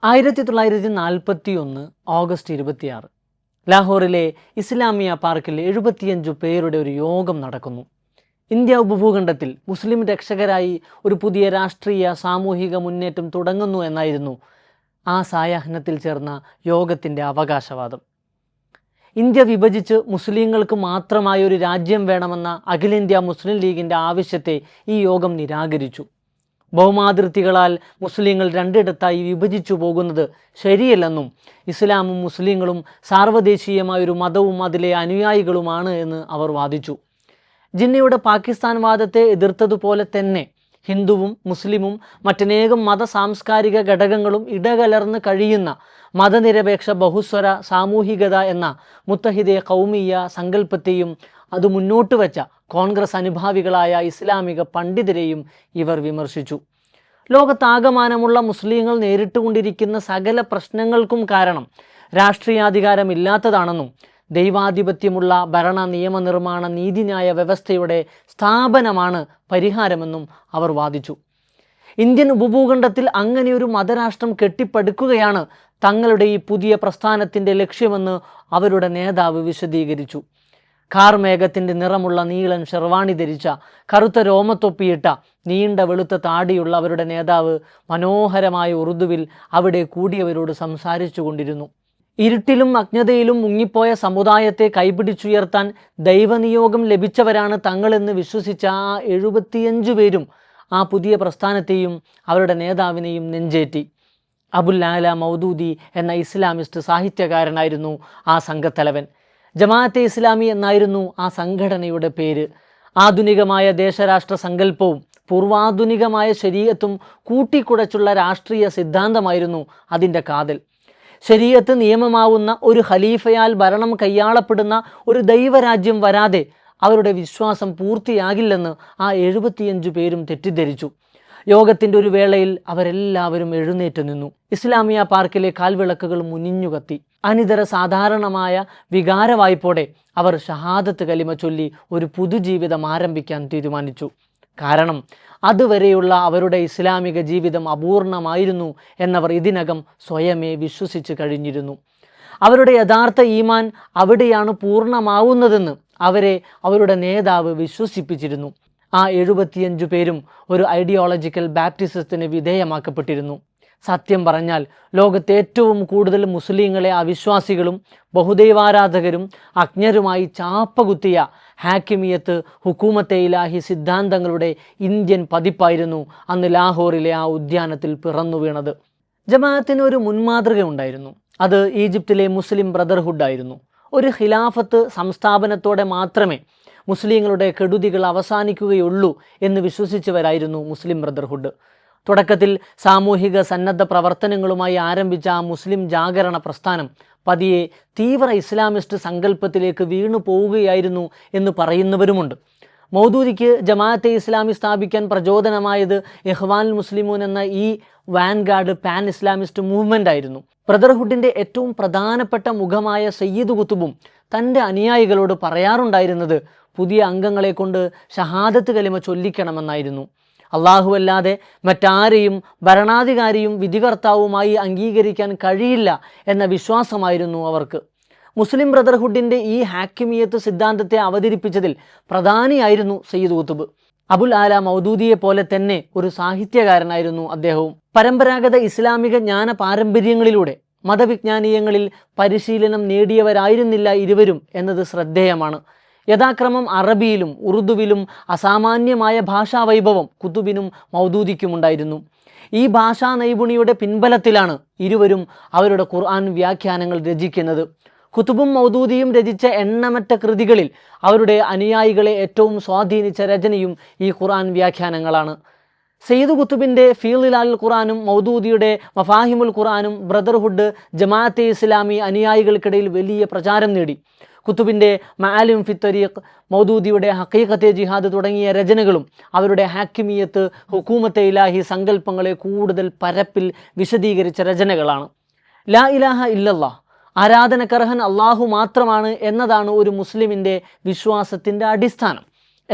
1941 August 26 ലാഹോറിലെ Islamia പാർക്കിൽ 75 പേരുടെ ഒരു യോഗം നടക്കുന്നു. ഇന്ത്യ ഉപഭൂഖണ്ഡത്തിൽ മുസ്ലിം രക്ഷകരായി ഒരു പുതിയ രാഷ്ട്രീയ സാമൂഹിക മുന്നേറ്റം തുടങ്ങുന്നു എന്നായിരുന്നു ആ സായാഹ്നത്തിൽ ചേർന്ന യോഗത്തിൻ്റെ അവകാശവാദം. ഇന്ത്യ വിഭജിച്ച് മുസ്ലിങ്ങൾക്ക് മാത്രമായി ഒരു രാജ്യം വേണമെന്ന അഖിലേന്ത്യാ മുസ്ലിം ലീഗിൻ്റെ ആവശ്യത്തെ ഈ യോഗം നിരാകരിച്ചു. ഭൗമാതിർത്തികളാൽ മുസ്ലിങ്ങൾ രണ്ടിടത്തായി വിഭജിച്ചു പോകുന്നത് ശരിയല്ലെന്നും ഇസ്ലാമും മുസ്ലിങ്ങളും സാർവദേശീയമായൊരു മതവും അതിലെ അനുയായികളുമാണ് എന്ന് അവർ വാദിച്ചു. ജിന്നയുടെ പാകിസ്ഥാൻ വാദത്തെ എതിർത്തതുപോലെ തന്നെ ഹിന്ദുവും മുസ്ലിമും മറ്റനേകം മത സാംസ്കാരിക ഘടകങ്ങളും ഇടകലർന്ന് കഴിയുന്ന മതനിരപേക്ഷ ബഹുസ്വര സാമൂഹികത എന്ന മുത്തഹിദെ കൗമിയ സങ്കല്പത്തെയും അത് മുന്നോട്ട് വച്ച കോൺഗ്രസ് അനുഭാവികളായ ഇസ്ലാമിക പണ്ഡിതരെയും ഇവർ വിമർശിച്ചു. ലോകത്താകമാനമുള്ള മുസ്ലിങ്ങൾ നേരിട്ടുകൊണ്ടിരിക്കുന്ന സകല പ്രശ്നങ്ങൾക്കും കാരണം രാഷ്ട്രീയാധികാരമില്ലാത്തതാണെന്നും ദൈവാധിപത്യമുള്ള ഭരണ നിയമനിർമ്മാണ നീതിന്യായ വ്യവസ്ഥയുടെ സ്ഥാപനമാണ് പരിഹാരമെന്നും അവർ വാദിച്ചു. ഇന്ത്യൻ ഉപഭൂഖണ്ഡത്തിൽ അങ്ങനെയൊരു മതരാഷ്ട്രം കെട്ടിപ്പടുക്കുകയാണ് തങ്ങളുടെ ഈ പുതിയ പ്രസ്ഥാനത്തിൻ്റെ ലക്ഷ്യമെന്ന് അവരുടെ നേതാവ് വിശദീകരിച്ചു. കാർമേഘത്തിൻ്റെ നിറമുള്ള നീളൻ ഷെർവാണി ധരിച്ച കറുത്ത രോമത്തൊപ്പിയിട്ട നീണ്ട വെളുത്ത താടിയുള്ള അവരുടെ നേതാവ് മനോഹരമായ ഉറുദുവിൽ അവിടെ കൂടിയവരോട് സംസാരിച്ചു കൊണ്ടിരുന്നു. ഇരുട്ടിലും അജ്ഞതയിലും മുങ്ങിപ്പോയ സമുദായത്തെ കൈപിടിച്ചുയർത്താൻ ദൈവനിയോഗം ലഭിച്ചവരാണ് തങ്ങളെന്ന് വിശ്വസിച്ച ആ 75 പേരും ആ പുതിയ പ്രസ്ഥാനത്തെയും അവരുടെ നേതാവിനെയും നെഞ്ചേറ്റി. അബുൽ ആല മൗദൂദി എന്ന ഇസ്ലാമിസ്റ്റ് സാഹിത്യകാരനായിരുന്നു ആ സംഘത്തലവൻ. ജമാഅത്തെ ഇസ്ലാമി എന്നായിരുന്നു ആ സംഘടനയുടെ പേര്. ആധുനികമായ ദേശരാഷ്ട്ര സങ്കല്പവും പൂർവാധുനികമായ ശരീഅത്തും കൂട്ടിക്കുഴച്ചുള്ള രാഷ്ട്രീയ സിദ്ധാന്തമായിരുന്നു അതിൻ്റെ കാതൽ. ശരീഅത്ത് നിയമമാവുന്ന ഒരു ഖലീഫയാൽ ഭരണം കയ്യാളപ്പെടുന്ന ഒരു ദൈവരാജ്യം വരാതെ അവരുടെ വിശ്വാസം പൂർത്തിയാകില്ലെന്ന് ആ 75 പേരും തെറ്റിദ്ധരിച്ചു. യോഗത്തിൻ്റെ ഒരു വേളയിൽ അവരെല്ലാവരും എഴുന്നേറ്റ് നിന്നു. ഇസ്ലാമിയ പാർക്കിലെ കാൽവിളക്കുകൾ മുനിഞ്ഞുകത്തി. അനിതര സാധാരണമായ വികാരവായ്പോടെ അവർ ഷഹാദത്ത് കലിമ ചൊല്ലി ഒരു പുതുജീവിതം ആരംഭിക്കാൻ തീരുമാനിച്ചു. കാരണം അതുവരെയുള്ള അവരുടെ ഇസ്ലാമിക ജീവിതം അപൂർണമായിരുന്നു എന്നവർ ഇതിനകം സ്വയമേ വിശ്വസിച്ച് കഴിഞ്ഞിരുന്നു. അവരുടെ യഥാർത്ഥ ഈമാൻ അവിടെയാണ് പൂർണ്ണമാവുന്നതെന്ന് അവരെ അവരുടെ നേതാവ് വിശ്വസിപ്പിച്ചിരുന്നു. ആ 75 പേരും ഒരു ഐഡിയോളജിക്കൽ ബാപ്റ്റിസത്തിന് വിധേയമാക്കപ്പെട്ടിരുന്നു. സത്യം പറഞ്ഞാൽ ലോകത്തെ ഏറ്റവും കൂടുതൽ മുസ്ലിങ്ങളെ അവിശ്വാസികളും ബഹുദൈവാരാധകരും അജ്ഞരുമായി ചാപ്പകുത്തിയ ഹാക്കിമിയത്ത് ഹുക്കൂമത്തെ ഇലാഹി സിദ്ധാന്തങ്ങളുടെ ഇന്ത്യൻ പതിപ്പായിരുന്നു അന്ന് ലാഹോറിലെ ആ ഉദ്യാനത്തിൽ പിറന്നു വീണത്. ജമാഅത്തിന് ഒരു മുൻമാതൃക ഉണ്ടായിരുന്നു. അത് ഈജിപ്തിലെ മുസ്ലിം ബ്രദർഹുഡ് ആയിരുന്നു. ഒരു ഖിലാഫത്ത് സംസ്ഥാപനത്തോടെ മാത്രമേ മുസ്ലിങ്ങളുടെ കെടുതികൾ അവസാനിക്കുകയുള്ളൂ എന്ന് വിശ്വസിച്ചവരായിരുന്നു മുസ്ലിം ബ്രദർഹുഡ്. തുടക്കത്തിൽ സാമൂഹിക സന്നദ്ധ പ്രവർത്തനങ്ങളുമായി ആരംഭിച്ച ആ മുസ്ലിം ജാഗരണ പ്രസ്ഥാനം പതിയെ തീവ്ര ഇസ്ലാമിസ്റ്റ് സങ്കല്പത്തിലേക്ക് വീണു പോവുകയായിരുന്നു എന്ന് പറയുന്നവരുമുണ്ട്. മൗദൂദിക്ക് ജമാഅത്തെ ഇസ്ലാമി സ്ഥാപിക്കാൻ പ്രചോദനമായത് ഇഖ്വാനുൽ മുസ്ലിമൂൻ എന്ന ഈ വാൻഗാർഡ് പാൻ ഇസ്ലാമിസ്റ്റ് മൂവ്മെൻ്റ് ആയിരുന്നു. ബ്രദർഹുഡിൻ്റെ ഏറ്റവും പ്രധാനപ്പെട്ട മുഖമായ സയ്യിദ് കുത്തുബും തൻ്റെ അനുയായികളോട് പറയാറുണ്ടായിരുന്നത് പുതിയ അംഗങ്ങളെ കൊണ്ട് ഷഹാദത്ത് കലിമ ചൊല്ലിക്കണമെന്നായിരുന്നു. അല്ലാഹുവല്ലാതെ മറ്റാരെയും ഭരണാധികാരിയും വിധികർത്താവുമായി അംഗീകരിക്കാൻ കഴിയില്ല എന്ന വിശ്വാസമായിരുന്നു അവർക്ക്. മുസ്ലിം ബ്രദർഹുഡിൻ്റെ ഈ ഹാക്കിമിയത്ത് സിദ്ധാന്തത്തെ അവതരിപ്പിച്ചതിൽ പ്രധാനിയായിരുന്നു സയ്യിദ് കുത്തുബ്. അബുൽ ആല മൗദൂദിയെ പോലെ തന്നെ ഒരു സാഹിത്യകാരനായിരുന്നു അദ്ദേഹവും. പരമ്പരാഗത ഇസ്ലാമിക ജ്ഞാന പാരമ്പര്യങ്ങളിലൂടെ മതവിജ്ഞാനീയങ്ങളിൽ പരിശീലനം നേടിയവരായിരുന്നില്ല ഇരുവരും എന്നത് ശ്രദ്ധേയമാണ്. യഥാക്രമം അറബിയിലും ഉറുദുവിലും അസാമാന്യമായ ഭാഷാവൈഭവം കുത്തുബിനും മൗദൂദിക്കുമുണ്ടായിരുന്നു. ഈ ഭാഷാ നൈപുണിയുടെ പിൻബലത്തിലാണ് ഇരുവരും അവരുടെ ഖുർആൻ വ്യാഖ്യാനങ്ങൾ രചിക്കുന്നത്. കുത്തുബും മൗദൂദിയും രചിച്ച എണ്ണമറ്റ കൃതികളിൽ അവരുടെ അനുയായികളെ ഏറ്റവും സ്വാധീനിച്ച രചനയും ഈ ഖുർആൻ വ്യാഖ്യാനങ്ങളാണ്. സയ്യിദ് കുത്തുബിൻ്റെ ഫീളിലാൽ ഖുർആനും മൗദൂദിയുടെ മഫാഹിമുൽ ഖുർആനും ബ്രദർഹുഡ് ജമാഅത്തെ ഇസ്ലാമി അനുയായികൾക്കിടയിൽ വലിയ പ്രചാരം നേടി. കുത്തുബിൻ്റെ മആലിം ഫി തരീഖ്, മൗദൂദിയുടെ ഹഖീഖത്തെ ജിഹാദ് തുടങ്ങിയ രചനകളും അവരുടെ ഹാക്കിമിയത്ത് ഹുക്കൂമത്തെ ഇലാഹി സങ്കല്പങ്ങളെ കൂടുതൽ പരപ്പിൽ വിശദീകരിച്ച രചനകളാണ്. ലാ ഇലാഹ ഇല്ലല്ലാഹ്, ആരാധനക്കർഹൻ അള്ളാഹു മാത്രമാണ് എന്നതാണ് ഒരു മുസ്ലിമിൻ്റെ വിശ്വാസത്തിൻ്റെ അടിസ്ഥാനം.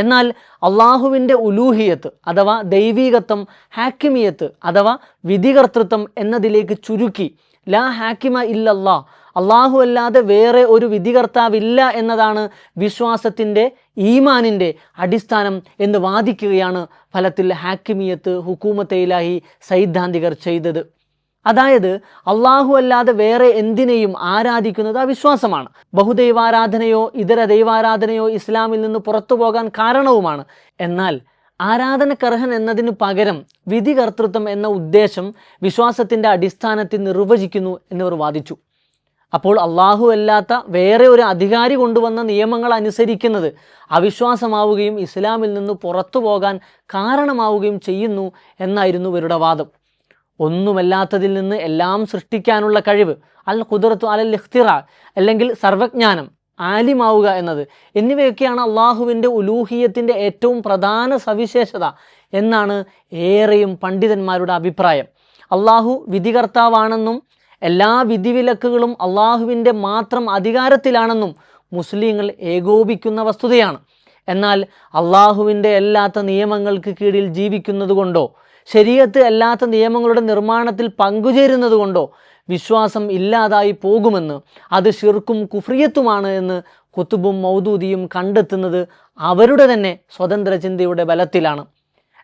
എന്നാൽ അള്ളാഹുവിൻ്റെ ഉലൂഹിയത്ത് അഥവാ ദൈവീകത്വം, ഹാക്കിമിയത്ത് അഥവാ വിധികർത്തൃത്വം എന്നതിലേക്ക് ചുരുക്കി ലാ ഹാക്കിമ ഇല്ലല്ലാ, അള്ളാഹു അല്ലാതെ വേറെ ഒരു വിധികർത്താവില്ല എന്നതാണ് വിശ്വാസത്തിൻ്റെ, ഈമാനിൻ്റെ അടിസ്ഥാനം എന്ന് വാദിക്കുകയാണ് ഫലത്തിൽ ഹാക്കിമിയത്ത്, ഹുക്കൂമത്തെ ഇലാഹി സൈദ്ധാന്തികർ ചെയ്തത്. അതായത് അള്ളാഹു അല്ലാതെ വേറെ എന്തിനേയും ആരാധിക്കുന്നത് അവിശ്വാസമാണ്. ബഹുദൈവാരാധനയോ ഇതര ദൈവാരാധനയോ ഇസ്ലാമിൽ നിന്ന് പുറത്തു പോകാൻ കാരണവുമാണ്. എന്നാൽ ആരാധനക്കർഹൻ എന്നതിനു പകരം വിധികർത്തൃത്വം എന്ന ഉദ്ദേശം വിശ്വാസത്തിൻ്റെ അടിസ്ഥാനത്തിൽ നിർവചിക്കുന്നു എന്നിവർ വാദിച്ചു. അപ്പോൾ അള്ളാഹു അല്ലാത്ത വേറെ ഒരു അധികാരി കൊണ്ടുവന്ന നിയമങ്ങൾ അനുസരിക്കുന്നത് അവിശ്വാസമാവുകയും ഇസ്ലാമിൽ നിന്ന് പുറത്തു പോകാൻ കാരണമാവുകയും ചെയ്യുന്നു എന്നായിരുന്നു ഇവരുടെ വാദം. ഒന്നുമല്ലാത്തതിൽ നിന്ന് എല്ലാം സൃഷ്ടിക്കാനുള്ള കഴിവ്, അൽ ഖുദ്റത്തു അലൽ ഇഖ്തിറാ അല്ലെങ്കിൽ സർവജ്ഞാനം, ആലിമാവുക എന്നത് എന്നിവയൊക്കെയാണ് അള്ളാഹുവിൻ്റെ ഉലൂഹിയത്തിൻ്റെ ഏറ്റവും പ്രധാന സവിശേഷത എന്നാണ് ഏറെയും പണ്ഡിതന്മാരുടെ അഭിപ്രായം. അള്ളാഹു വിധികർത്താവാണെന്നും എല്ലാ വിധിവിലക്കുകളും അള്ളാഹുവിൻ്റെ മാത്രം അധികാരത്തിലാണെന്നും മുസ്ലിങ്ങൾ ഏകോപിക്കുന്ന വസ്തുതയാണ്. എന്നാൽ അള്ളാഹുവിൻ്റെ അല്ലാത്ത നിയമങ്ങൾക്ക് കീഴിൽ ജീവിക്കുന്നത് കൊണ്ടോ ശരീഅത്ത് അല്ലാത്ത നിയമങ്ങളുടെ നിർമ്മാണത്തിൽ പങ്കുചേരുന്നത് കൊണ്ടോ വിശ്വാസം ഇല്ലാതായി പോകുമെന്ന്, അത് ശിർക്കും കുഫ്രിയത്തുമാണ് എന്ന് കുത്തുബും മൗദൂദിയും കണ്ടെത്തുന്നത് അവരുടെ തന്നെ സ്വതന്ത്ര ചിന്തയുടെ ബലത്തിലാണ്.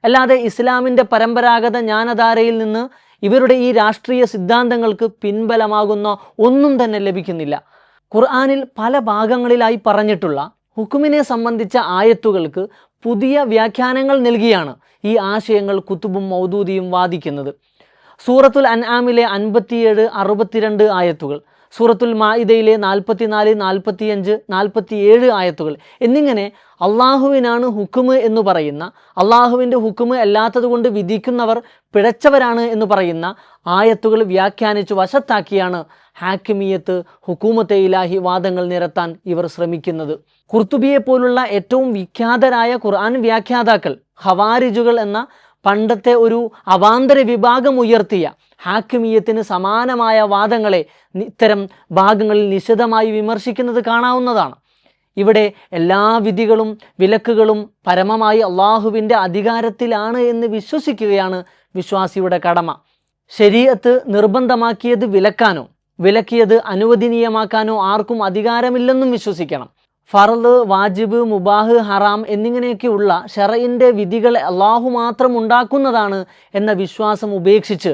അല്ലാതെ ഇസ്ലാമിൻ്റെ പരമ്പരാഗത ജ്ഞാനധാരയിൽ നിന്ന് ഇവരുടെ ഈ രാഷ്ട്രീയ സിദ്ധാന്തങ്ങൾക്ക് പിൻബലമാകുന്ന ഒന്നും തന്നെ ലഭിക്കുന്നില്ല. ഖുർആനിൽ പല ഭാഗങ്ങളിലായി പറഞ്ഞിട്ടുള്ള ഹുക്കുമിനെ സംബന്ധിച്ച ആയത്തുകൾക്ക് പുതിയ വ്യാഖ്യാനങ്ങൾ നൽകിയാണ് ഈ ആശയങ്ങൾ കുത്തുബും മൗദൂദിയും വാദിക്കുന്നത്. സൂറത്തുൽ അൻആമിലെ 57, 62 ആയത്തുകൾ, സൂറത്തുൽ മാഇദയിലെ 44, 45, 47 ആയത്തുകൾ എന്നിങ്ങനെ അള്ളാഹുവിനാണ് ഹുക്കുമ് എന്ന് പറയുന്ന, അള്ളാഹുവിൻ്റെ ഹുക്കുമ് അല്ലാത്തതുകൊണ്ട് വിധിക്കുന്നവർ പിഴച്ചവരാണ് എന്ന് പറയുന്ന ആയത്തുകൾ വ്യാഖ്യാനിച്ച് വശത്താക്കിയാണ് ഹാക്കിമിയത്ത്, ഹുക്കൂമത്തെ ഇലാഹി വാദങ്ങൾ നിരത്താൻ ഇവർ ശ്രമിക്കുന്നത്. ഖുർത്തുബിയെ പോലുള്ള ഏറ്റവും വിഖ്യാതരായ ഖുർആൻ വ്യാഖ്യാതാക്കൾ ഖവാരിജുകൾ എന്ന പണ്ടത്തെ ഒരു അവാന്തര വിഭാഗം ഉയർത്തിയ ഹാക്കിമിയത്തിന് സമാനമായ വാദങ്ങളെ ഇത്തരം ഭാഗങ്ങളിൽ നിശിതമായി വിമർശിക്കുന്നത് കാണാവുന്നതാണ്. ഇവിടെ എല്ലാ വിധികളും വിലക്കുകളും പരമമായി അള്ളാഹുവിൻ്റെ അധികാരത്തിലാണ് എന്ന് വിശ്വസിക്കുകയാണ് വിശ്വാസിയുടെ കടമ. ശരീഅത്ത് നിർബന്ധമാക്കിയത് വിലക്കാനോ വിലക്കിയത് അനുവദനീയമാക്കാനോ ആർക്കും അധികാരമില്ലെന്നും വിശ്വസിക്കണം. ഫർള്, വാജിബ്, മുബാഹ്, ഹറാം എന്നിങ്ങനെയൊക്കെയുള്ള ശറഇൻ്റെ വിധികൾ അള്ളാഹു മാത്രം ഉണ്ടാക്കുന്നതാണ് എന്ന വിശ്വാസം ഉപേക്ഷിച്ച്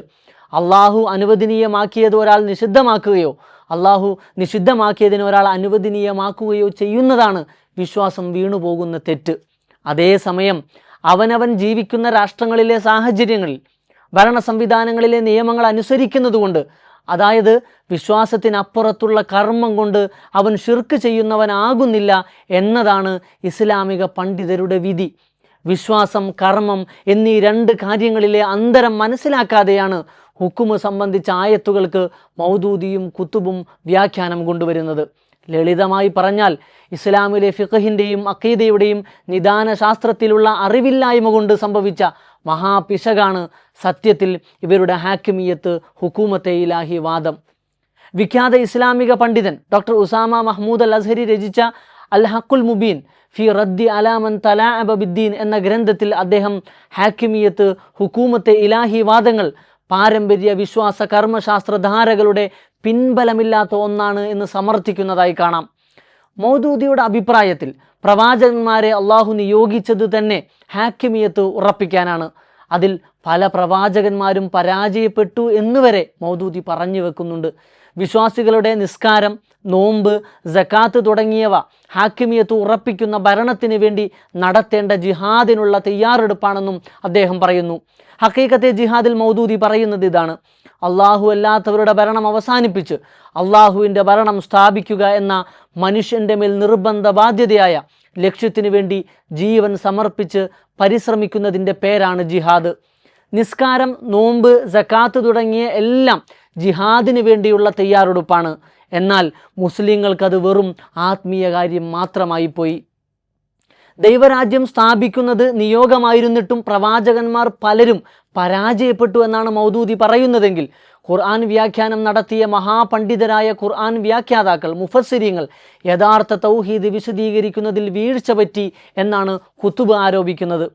അള്ളാഹു അനുവദനീയമാക്കിയത് ഒരാൾ നിഷിദ്ധമാക്കുകയോ അള്ളാഹു നിഷിദ്ധമാക്കിയതിന് ഒരാൾ അനുവദനീയമാക്കുകയോ ചെയ്യുന്നതാണ് വിശ്വാസം വീണുപോകുന്ന തെറ്റ്. അതേസമയം അവനവൻ ജീവിക്കുന്ന രാഷ്ട്രങ്ങളിലെ സാഹചര്യങ്ങളിൽ ഭരണ സംവിധാനങ്ങളിലെ നിയമങ്ങൾ അനുസരിക്കുന്നതുകൊണ്ട്, അതായത് വിശ്വാസത്തിനപ്പുറത്തുള്ള കർമ്മം കൊണ്ട് അവൻ ശിർക്ക് ചെയ്യുന്നവനാകുന്നില്ല എന്നതാണ് ഇസ്ലാമിക പണ്ഡിതരുടെ വിധി. വിശ്വാസം, കർമ്മം എന്നീ രണ്ട് കാര്യങ്ങളിലെ അന്തരം മനസ്സിലാക്കാതെയാണ് ഹുക്കുമ് സംബന്ധിച്ച ആയത്തുകൾക്ക് മൗദൂദിയും കുത്തുബും വ്യാഖ്യാനം കൊണ്ടുവരുന്നത്. ലളിതമായി പറഞ്ഞാൽ ഇസ്ലാമിലെ ഫിഖഹിൻ്റെയും അഖീദയുടെയും നിദാന ശാസ്ത്രത്തിലുള്ള അറിവില്ലായ്മ കൊണ്ട് സംഭവിച്ച മഹാപിശകാണ് സത്യത്തിൽ ഇവരുടെ ഹാക്കിമിയത്ത്, ഹുക്കൂമത്തെ ഇലാഹി വാദം. വിഖ്യാത ഇസ്ലാമിക പണ്ഡിതൻ ഡോക്ടർ ഉസാമ മഹ്മൂദ് അൽ അസ്ഹരി രചിച്ച അൽ ഹഖുൽ മുബീൻ ഫി റദ്ദി അലാമൻ തലാഅബ ബിദ്ദീൻ എന്ന ഗ്രന്ഥത്തിൽ അദ്ദേഹം ഹാക്കിമിയത്ത്, ഹുക്കൂമത്തെ ഇലാഹി വാദങ്ങൾ പാരമ്പര്യ വിശ്വാസ കർമ്മശാസ്ത്രധാരകളുടെ പിൻബലമില്ലാത്ത ഒന്നാണ് എന്ന് സമർത്ഥിക്കുന്നതായി കാണാം. മൗദൂദിയുടെ അഭിപ്രായത്തിൽ പ്രവാചകന്മാരെ അള്ളാഹു നിയോഗിച്ചത് തന്നെ ഹാക്കിമിയത്ത് ഉറപ്പിക്കാനാണ്. അതിൽ പല പ്രവാചകന്മാരും പരാജയപ്പെട്ടു എന്നുവരെ മൗദൂദി പറഞ്ഞു വെക്കുന്നുണ്ട്. വിശ്വാസികളുടെ നിസ്കാരം, നോമ്പ്, സക്കാത്ത് തുടങ്ങിയവ ഹാക്കിമിയത്ത് ഉറപ്പിക്കുന്ന ഭരണത്തിന് വേണ്ടി നടത്തേണ്ട ജിഹാദിനുള്ള തയ്യാറെടുപ്പാണെന്നും അദ്ദേഹം പറയുന്നു. ഹഖീഖത്തെ ജിഹാദിൽ മൗദൂദി പറയുന്നത് ഇതാണ്: അള്ളാഹു അല്ലാത്തവരുടെ ഭരണം അവസാനിപ്പിച്ച് അള്ളാഹുവിൻ്റെ ഭരണം സ്ഥാപിക്കുക എന്ന മനുഷ്യൻ്റെ മേൽ നിർബന്ധ ബാധ്യതയായ ലക്ഷ്യത്തിന് വേണ്ടി ജീവൻ സമർപ്പിച്ച് പരിശ്രമിക്കുന്നതിൻ്റെ പേരാണ് ജിഹാദ്. നിസ്കാരം, നോമ്പ്, സക്കാത്ത് തുടങ്ങിയ എല്ലാം ജിഹാദിന് വേണ്ടിയുള്ള തയ്യാറെടുപ്പാണ്. എന്നാൽ മുസ്ലിങ്ങൾക്കത് വെറും ആത്മീയ കാര്യം മാത്രമായി പോയി. ദൈവരാജ്യം സ്ഥാപിക്കുന്നത് നിയോഗമായിരുന്നിട്ടും പ്രവാചകന്മാർ പലരും പരാജയപ്പെട്ടു എന്നാണ് മൗദൂദി പറയുന്നതെങ്കിൽ, ഖുർആൻ വ്യാഖ്യാനം നടത്തിയ മഹാപണ്ഡിതരായ ഖുർആൻ വ്യാഖ്യാതാക്കൾ, മുഫസ്സിരീങ്ങൾ യഥാർത്ഥ തൗഹീദ് വിശദീകരിക്കുന്നതിൽ വീഴ്ച പറ്റി എന്നാണ് കുത്തുബ് ആരോപിക്കുന്നത്.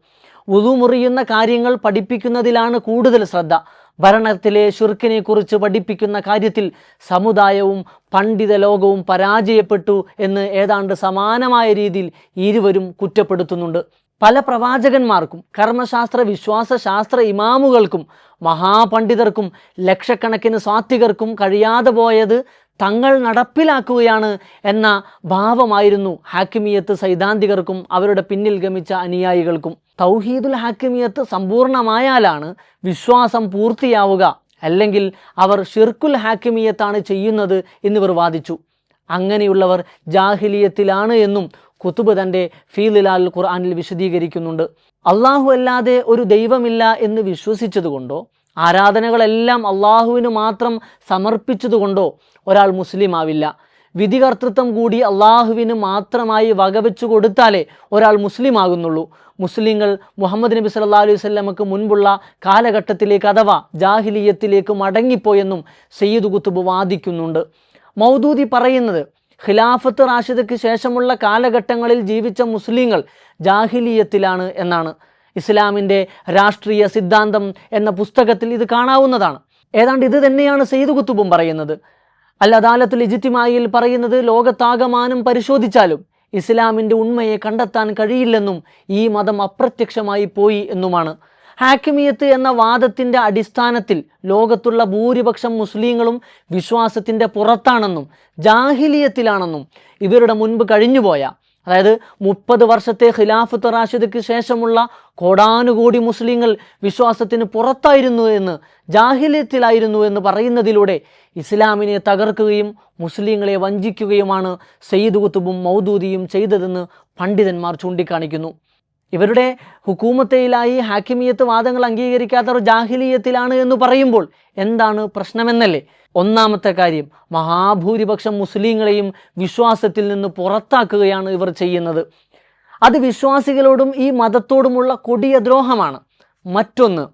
വുളു മുറിയുന്ന കാര്യങ്ങൾ പഠിപ്പിക്കുന്നതിലാണ് കൂടുതൽ ശ്രദ്ധ. ഭരണത്തിലെ ശിർക്കിനെ കുറിച്ച് പഠിപ്പിക്കുന്ന കാര്യത്തിൽ സമുദായവും പണ്ഡിത ലോകവും പരാജയപ്പെട്ടു എന്ന് ഏതാണ്ട് സമാനമായ രീതിയിൽ ഇരുവരും കുറ്റപ്പെടുത്തുന്നുണ്ട്. പല പ്രവാചകന്മാർക്കും കർമ്മശാസ്ത്ര വിശ്വാസശാസ്ത്ര ഇമാമുകൾക്കും മഹാപണ്ഡിതർക്കും ലക്ഷക്കണക്കിന് സാത്വികർക്കും കഴിയാതെ പോയത് തങ്ങൾ നടപ്പിലാക്കുകയാണ് എന്ന ഭാവമായിരുന്നു ഹാക്കിമിയത്ത് സൈദ്ധാന്തികർക്കും അവരുടെ പിന്നിൽ ഗമിച്ച അനുയായികൾക്കും. തൗഹീദുൽ ഹാക്കിമിയത്ത് സമ്പൂർണമായാലാണ് വിശ്വാസം പൂർത്തിയാവുക, അല്ലെങ്കിൽ അവർ ഷിർക്കുൽ ഹാക്കിമിയത്താണ് ചെയ്യുന്നത് എന്നിവർ വാദിച്ചു. അങ്ങനെയുള്ളവർ ജാഹിലിയത്തിലാണ് എന്നും കുത്തുബ് തൻ്റെ ഫീലിലാൽ ഖുർആനിൽ വിശദീകരിക്കുന്നുണ്ട്. അള്ളാഹു അല്ലാതെ ഒരു ദൈവമില്ല എന്ന് വിശ്വസിച്ചതുകൊണ്ടോ ആരാധനകളെല്ലാം അള്ളാഹുവിന് മാത്രം സമർപ്പിച്ചതുകൊണ്ടോ ഒരാൾ മുസ്ലിം ആവില്ല. വിധികർത്തൃത്വം കൂടി അള്ളാഹുവിന് മാത്രമായി വകവെച്ചു കൊടുത്താലേ ഒരാൾ മുസ്ലിം ആകുന്നുള്ളൂ. മുസ്ലിങ്ങൾ മുഹമ്മദ് നബി സല്ലല്ലാഹു അലൈഹി വസല്ലമക്ക് മുൻപുള്ള കാലഘട്ടത്തിലേക്ക് അഥവാ ജാഹിലിയത്തിലേക്ക് മടങ്ങിപ്പോയെന്നും സയ്യിദ് ഖുത്ബ് വാദിക്കുന്നുണ്ട്. മൗദൂദി പറയുന്നത് ഖിലാഫത്ത് റാഷിദയ്ക്ക് ശേഷമുള്ള കാലഘട്ടങ്ങളിൽ ജീവിച്ച മുസ്ലിങ്ങൾ ജാഹിലിയത്തിലാണ് എന്നാണ്. ഇസ്ലാമിൻ്റെ രാഷ്ട്രീയ സിദ്ധാന്തം എന്ന പുസ്തകത്തിൽ ഇത് കാണാവുന്നതാണ്. ഏതാണ്ട് ഇത് തന്നെയാണ് സയ്യിദ് ഖുത്ബും പറയുന്നത്. അൽ അദാലത്തുൽ ഇജ്തിമാഇയിൽ പറയുന്നത് ലോകത്താകമാനം പരിശോധിച്ചാലും ഇസ്ലാമിൻ്റെ ഉണ്മയെ കണ്ടെത്താൻ കഴിയില്ലെന്നും ഈ മതം അപ്രത്യക്ഷമായി പോയി എന്നുമാണ്. ഹാക്കിമിയത്ത് എന്ന വാദത്തിൻ്റെ അടിസ്ഥാനത്തിൽ ലോകത്തുള്ള ഭൂരിപക്ഷം മുസ്ലിങ്ങളും വിശ്വാസത്തിൻ്റെ പുറത്താണെന്നും ജാഹിലിയത്തിലാണെന്നും ഇവരുടെ മുൻപ് കഴിഞ്ഞുപോയ, അതായത് 30 വർഷത്തെ ഖിലാഫത്ത് റാഷിദയ്ക്ക് ശേഷമുള്ള കോടാനുകോടി മുസ്ലിങ്ങൾ വിശ്വാസത്തിന് പുറത്തായിരുന്നു എന്ന്, ജാഹിലിയത്തിലായിരുന്നു എന്ന് പറയുന്നതിലൂടെ ഇസ്ലാമിനെ തകർക്കുകയും മുസ്ലിങ്ങളെ വഞ്ചിക്കുകയുമാണ് സയ്യിദ് ഖുത്ബും മൗദൂദിയും ചെയ്തതെന്ന് പണ്ഡിതന്മാർ ചൂണ്ടിക്കാണിക്കുന്നു. ഇവരുടെ ഹുക്കൂമത്തയിലായി ഹാക്കിമിയത്ത് വാദങ്ങൾ അംഗീകരിക്കാത്തവർ ജാഹിലിയത്തിലാണ് എന്ന് പറയുമ്പോൾ എന്താണ് പ്രശ്നമെന്നല്ലേ? ഒന്നാമത്തെ കാര്യം, മഹാഭൂരിപക്ഷം മുസ്ലിങ്ങളെയും വിശ്വാസത്തിൽ നിന്ന് പുറത്താക്കുകയാണ് ഇവർ ചെയ്യുന്നത്. അത് വിശ്വാസികളോടും ഈ മതത്തോടുമുള്ള കൊടിയ ദ്രോഹമാണ്. മറ്റൊന്ന്,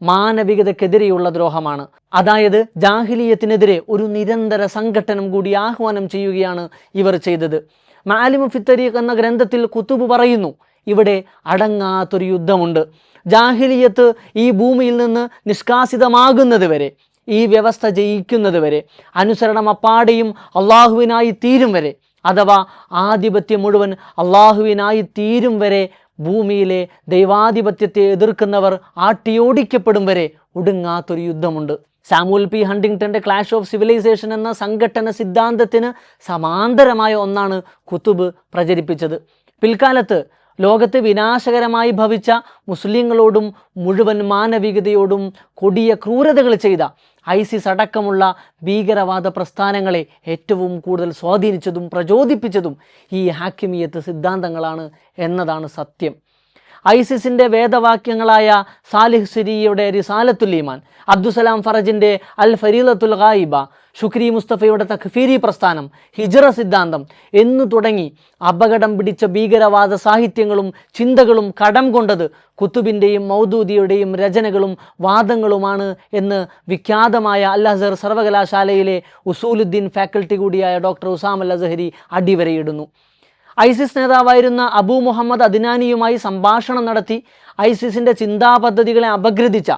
മാനവികതക്കെതിരെയുള്ള ദ്രോഹമാണ്. അതായത് ജാഹിലിയത്തിനെതിരെ ഒരു നിരന്തര സംഘട്ടനം കൂടി ആഹ്വാനം ചെയ്യുകയാണ് ഇവർ ചെയ്തത്. മആലിമു ഫിത്തരീഖ് എന്ന ഗ്രന്ഥത്തിൽ ഖുത്ബ് പറയുന്നു, ഇവിടെ അടങ്ങാത്തൊരു യുദ്ധമുണ്ട്. ജാഹിലിയത്ത് ഈ ഭൂമിയിൽ നിന്ന് നിഷ്കാസിതമാകുന്നത് വരെ, ഈ വ്യവസ്ഥ ജയിക്കുന്നത് വരെ, അനുസരണം അപ്പാടെയും അള്ളാഹുവിനായി തീരും വരെ, അഥവാ ആധിപത്യം മുഴുവൻ അള്ളാഹുവിനായി തീരും വരെ, ഭൂമിയിലെ ദൈവാധിപത്യത്തെ എതിർക്കുന്നവർ ആട്ടിയോടിക്കപ്പെടും വരെ ഒടുങ്ങാത്തൊരു യുദ്ധമുണ്ട്. സാമുവൽ പി ഹണ്ടിങ്ടൻ്റെ ക്ലാഷ് ഓഫ് സിവിലൈസേഷൻ എന്ന സംഘട്ടന സിദ്ധാന്തത്തിന് സമാന്തരമായ ഒന്നാണ് ഖുത്ബ് പ്രചരിപ്പിച്ചത്. പിൽക്കാലത്ത് ലോകത്ത് വിനാശകരമായി ഭവിച്ച മുസ്ലിങ്ങളോടും മുഴുവൻ മാനവികതയോടും കൊടിയ ക്രൂരതകൾ ചെയ്ത ഐസിസ് അടക്കമുള്ള ഭീകരവാദ പ്രസ്ഥാനങ്ങളെ ഏറ്റവും കൂടുതൽ സ്വാധീനിച്ചതും പ്രചോദിപ്പിച്ചതും ഈ ഹാക്കിമിയത്ത് സിദ്ധാന്തങ്ങളാണ് എന്നതാണ് സത്യം. ഐസിസിൻ്റെ വേദവാക്യങ്ങളായ സാലിഹ് സിരിയുടെ റിസാലത്തുൽ ഈമാൻ, അബ്ദുസലാം ഫറജിൻ്റെ അൽ ഫരീലത്തുൽ ഗായിബ, ഷുക്രി മുസ്തഫയുടെ തക്ഫീരി പ്രസ്ഥാനം, ഹിജ്റ സിദ്ധാന്തം എന്നു തുടങ്ങി അപകടം പിടിച്ച ഭീകരവാദ സാഹിത്യങ്ങളും ചിന്തകളും കടം കൊണ്ടത് ഖുത്ബിൻ്റെയും മൗദൂദിയുടെയും രചനകളും വാദങ്ങളുമാണ് എന്ന് വിഖ്യാതമായ അൽ അസ്ഹർ സർവകലാശാലയിലെ ഉസൂലുദ്ദീൻ ഫാക്കൽറ്റി കൂടിയായ ഡോക്ടർ ഉസാം അൽ അസ്ഹരി അടിവരയിടുന്നു. ഐസിസ് നേതാവായിരുന്ന അബൂ മുഹമ്മദ് അദ്നാനിയുമായി സംഭാഷണം നടത്തി ഐസിസിൻ്റെ ചിന്താപദ്ധതികളെ അപഗ്രഥിച്ച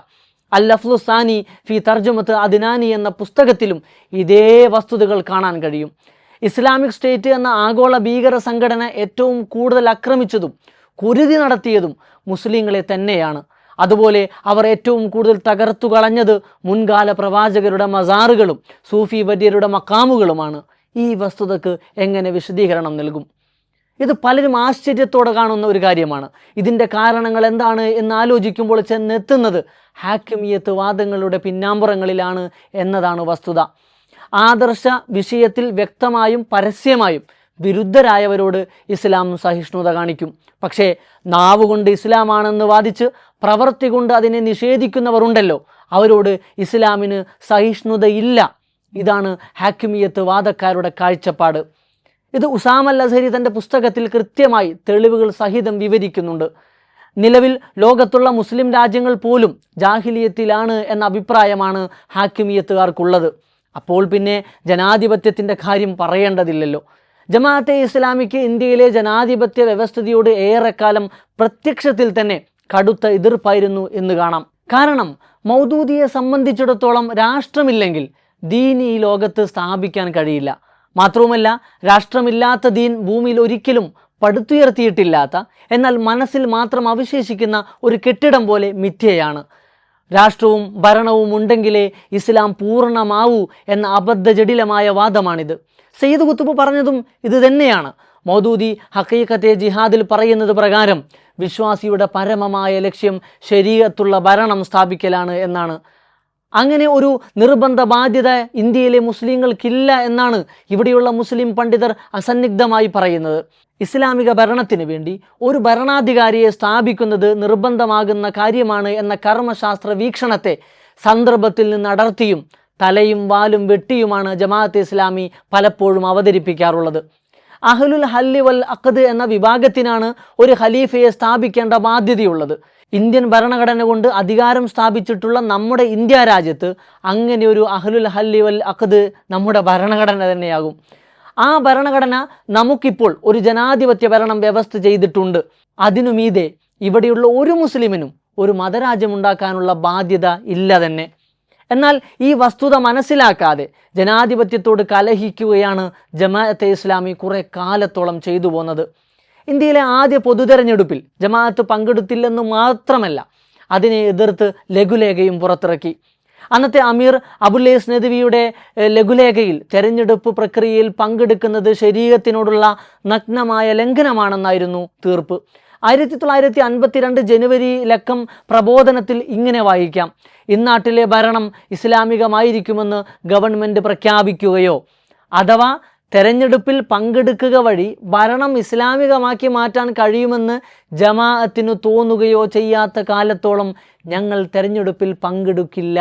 അൽ ലഫ്ലുസാനി ഫി തർജുമത്ത് അദ്നാനി എന്ന പുസ്തകത്തിലും ഇതേ വസ്തുതകൾ കാണാൻ കഴിയും. ഇസ്ലാമിക് സ്റ്റേറ്റ് എന്ന ആഗോള ഭീകര സംഘടന ഏറ്റവും കൂടുതൽ ആക്രമിച്ചതും കുരുതി നടത്തിയതും മുസ്ലിങ്ങളെ തന്നെയാണ്. അതുപോലെ അവർ ഏറ്റവും കൂടുതൽ തകർത്തു കളഞ്ഞത് മുൻകാല പ്രവാചകരുടെ മസാറുകളും സൂഫി വര്യരുടെ മക്കാമുകളുമാണ്. ഈ വസ്തുതക്ക് എങ്ങനെ വിശദീകരണം നൽകും? ഇത് പലരും ആശ്ചര്യത്തോടെ കാണുന്ന ഒരു കാര്യമാണ്. ഇതിൻ്റെ കാരണങ്ങൾ എന്താണ് എന്ന് ആലോചിക്കുമ്പോൾ ചെന്നെത്തുന്നത് ഹാക്കിമിയത്ത് വാദങ്ങളുടെ പിന്നാമ്പുറങ്ങളിലാണ് എന്നതാണ് വസ്തുത. ആദർശ വിഷയത്തിൽ വ്യക്തമായും പരസ്യമായും വിരുദ്ധരായവരോട് ഇസ്ലാം സഹിഷ്ണുത കാണിക്കും. പക്ഷേ നാവുകൊണ്ട് ഇസ്ലാമാണെന്ന് വാദിച്ച് പ്രവൃത്തി കൊണ്ട് അതിനെ നിഷേധിക്കുന്നവർ ഉണ്ടല്ലോ, അവരോട് ഇസ്ലാമിന് സഹിഷ്ണുതയില്ല. ഇതാണ് ഹാക്കിമിയത്ത് വാദക്കാരുടെ കാഴ്ചപ്പാട്. ഇത് ഉസാം അൽ അസ്ഹരി തൻ്റെ പുസ്തകത്തിൽ കൃത്യമായി തെളിവുകൾ സഹിതം വിവരിക്കുന്നുണ്ട്. നിലവിൽ ലോകത്തുള്ള മുസ്ലിം രാജ്യങ്ങൾ പോലും ജാഹിലിയത്തിലാണ് എന്ന അഭിപ്രായമാണ് ഹാക്കിമിയത്തുകാർക്കുള്ളത്. അപ്പോൾ പിന്നെ ജനാധിപത്യത്തിൻ്റെ കാര്യം പറയേണ്ടതില്ലല്ലോ. ജമാഅത്തെ ഇസ്ലാമിക്ക് ഇന്ത്യയിലെ ജനാധിപത്യ വ്യവസ്ഥിതിയോട് ഏറെക്കാലം പ്രത്യക്ഷത്തിൽ തന്നെ കടുത്ത എതിർപ്പായിരുന്നു എന്ന് കാണാം. കാരണം മൗദൂദിയെ സംബന്ധിച്ചിടത്തോളം രാഷ്ട്രമില്ലെങ്കിൽ ദീൻ ഈ ലോകത്ത് സ്ഥാപിക്കാൻ കഴിയില്ല. മാത്രവുമല്ല, രാഷ്ട്രമില്ലാത്ത ദീൻ ഭൂമിയിൽ ഒരിക്കലും പടുത്തുയർത്തിയിട്ടില്ലാത്ത, എന്നാൽ മനസ്സിൽ മാത്രം അവശേഷിക്കുന്ന ഒരു കെട്ടിടം പോലെ മിഥ്യയാണ്. രാഷ്ട്രവും ഭരണവും ഉണ്ടെങ്കിലേ ഇസ്ലാം പൂർണ്ണമാവൂ എന്ന അബദ്ധജടിലമായ വാദമാണിത്. സയ്യിദ് ഖുത്ബ് പറഞ്ഞതും ഇത് തന്നെയാണ്. മൗദൂദി ഹഖീഖത്തെ ജിഹാദിൽ പറയുന്നത് പ്രകാരം വിശ്വാസിയുടെ പരമമായ ലക്ഷ്യം ശരീഅത്തുള്ള ഭരണം സ്ഥാപിക്കലാണ് എന്നാണ്. അങ്ങനെ ഒരു നിർബന്ധ ബാധ്യത ഇന്ത്യയിലെ മുസ്ലിങ്ങൾക്കില്ല എന്നാണ് ഇവിടെയുള്ള മുസ്ലിം പണ്ഡിതർ അസന്നിഗ്ധമായി പറയുന്നത്. ഇസ്ലാമിക ഭരണത്തിന് വേണ്ടി ഒരു ഭരണാധികാരിയെ സ്ഥാപിക്കുന്നത് നിർബന്ധമാകുന്ന കാര്യമാണ് എന്ന കർമ്മശാസ്ത്ര വീക്ഷണത്തെ സന്ദർഭത്തിൽ നിന്ന് അടർത്തിയും തലയും വാലും വെട്ടിയുമാണ് ജമാഅത്തെ ഇസ്ലാമി പലപ്പോഴും അവതരിപ്പിക്കാറുള്ളത്. അഹ്ലുൽ ഹല്ലി വൽ അഖദ് എന്ന വിഭാഗത്തിനാണ് ഒരു ഖലീഫയെ സ്ഥാപിക്കേണ്ട ബാധ്യതയുള്ളത്. ഇന്ത്യൻ ഭരണഘടന കൊണ്ട് അധികാരം സ്ഥാപിച്ചിട്ടുള്ള നമ്മുടെ ഇന്ത്യ രാജ്യത്ത് അങ്ങനെ ഒരു അഹ്ലുൽ ഹല്ലി വൽ അഖദ് നമ്മുടെ ഭരണഘടന തന്നെയാകും. ആ ഭരണഘടന നമുക്കിപ്പോൾ ഒരു ജനാധിപത്യ ഭരണം വ്യവസ്ഥ ചെയ്തിട്ടുണ്ട്. അതിനു മീതെ ഇവിടെയുള്ള ഒരു മുസ്ലിമിനും ഒരു മതരാജ്യമുണ്ടാക്കാനുള്ള ബാധ്യത ഇല്ല തന്നെ. എന്നാൽ ഈ വസ്തുത മനസ്സിലാക്കാതെ ജനാധിപത്യത്തോട് കലഹിക്കുകയാണ് ജമാഅത്തെ ഇസ്ലാമി കുറെ കാലത്തോളം ചെയ്തു പോന്നത്. ഇന്ത്യയിലെ ആദ്യ പൊതുതെരഞ്ഞെടുപ്പിൽ ജമാഅത്ത് പങ്കെടുത്തില്ലെന്ന് മാത്രമല്ല, അതിനെ എതിർത്ത് ലഘുലേഖയും പുറത്തിറക്കി. അന്നത്തെ അമീർ അബുല്ലൈസ് നദ്വിയുടെ ലഘുലേഖയിൽ തെരഞ്ഞെടുപ്പ് പ്രക്രിയയിൽ പങ്കെടുക്കുന്നത് ശരീഅത്തിനോടുള്ള നഗ്നമായ ലംഘനമാണെന്നായിരുന്നു തീർപ്പ്. 1952 ജനുവരി ലക്കം പ്രബോധനത്തിൽ ഇങ്ങനെ വായിക്കാം: ഇന്നാട്ടിലെ ഭരണം ഇസ്ലാമികമായിരിക്കുമെന്ന് ഗവൺമെൻറ് പ്രഖ്യാപിക്കുകയോ അഥവാ തെരഞ്ഞെടുപ്പിൽ പങ്കെടുക്കുക വഴി ഭരണം ഇസ്ലാമികമാക്കി മാറ്റാൻ കഴിയുമെന്ന് ജമാഅത്തിന് തോന്നുകയോ ചെയ്യാത്ത കാലത്തോളം ഞങ്ങൾ തെരഞ്ഞെടുപ്പിൽ പങ്കെടുക്കില്ല.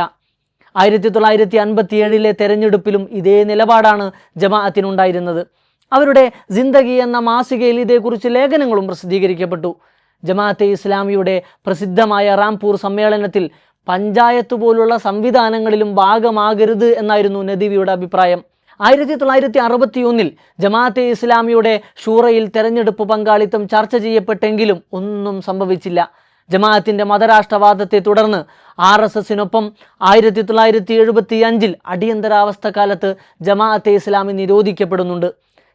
1957 തെരഞ്ഞെടുപ്പിലും ഇതേ നിലപാടാണ് ജമാഅത്തിനുണ്ടായിരുന്നത്. അവരുടെ ജിന്ദഗി എന്ന മാസികയിൽ ഇതേക്കുറിച്ച് ലേഖനങ്ങളും പ്രസിദ്ധീകരിക്കപ്പെട്ടു. ജമാഅത്തെ ഇസ്ലാമിയുടെ പ്രസിദ്ധമായ റാംപൂർ സമ്മേളനത്തിൽ പഞ്ചായത്ത് പോലുള്ള സംവിധാനങ്ങളിലും ഭാഗമാകരുത് എന്നായിരുന്നു നദ്വിയുടെ അഭിപ്രായം. 1961 ജമാഅത്തെ ഇസ്ലാമിയുടെ ഷൂറയിൽ തെരഞ്ഞെടുപ്പ് പങ്കാളിത്തം ചർച്ച ചെയ്യപ്പെട്ടെങ്കിലും ഒന്നും സംഭവിച്ചില്ല. ജമാഅത്തിൻ്റെ മതരാഷ്ട്രവാദത്തെ തുടർന്ന് RSSനൊപ്പം 1975 അടിയന്തരാവസ്ഥ കാലത്ത് ജമാഅത്തെ ഇസ്ലാമി നിരോധിക്കപ്പെടുന്നുണ്ട്.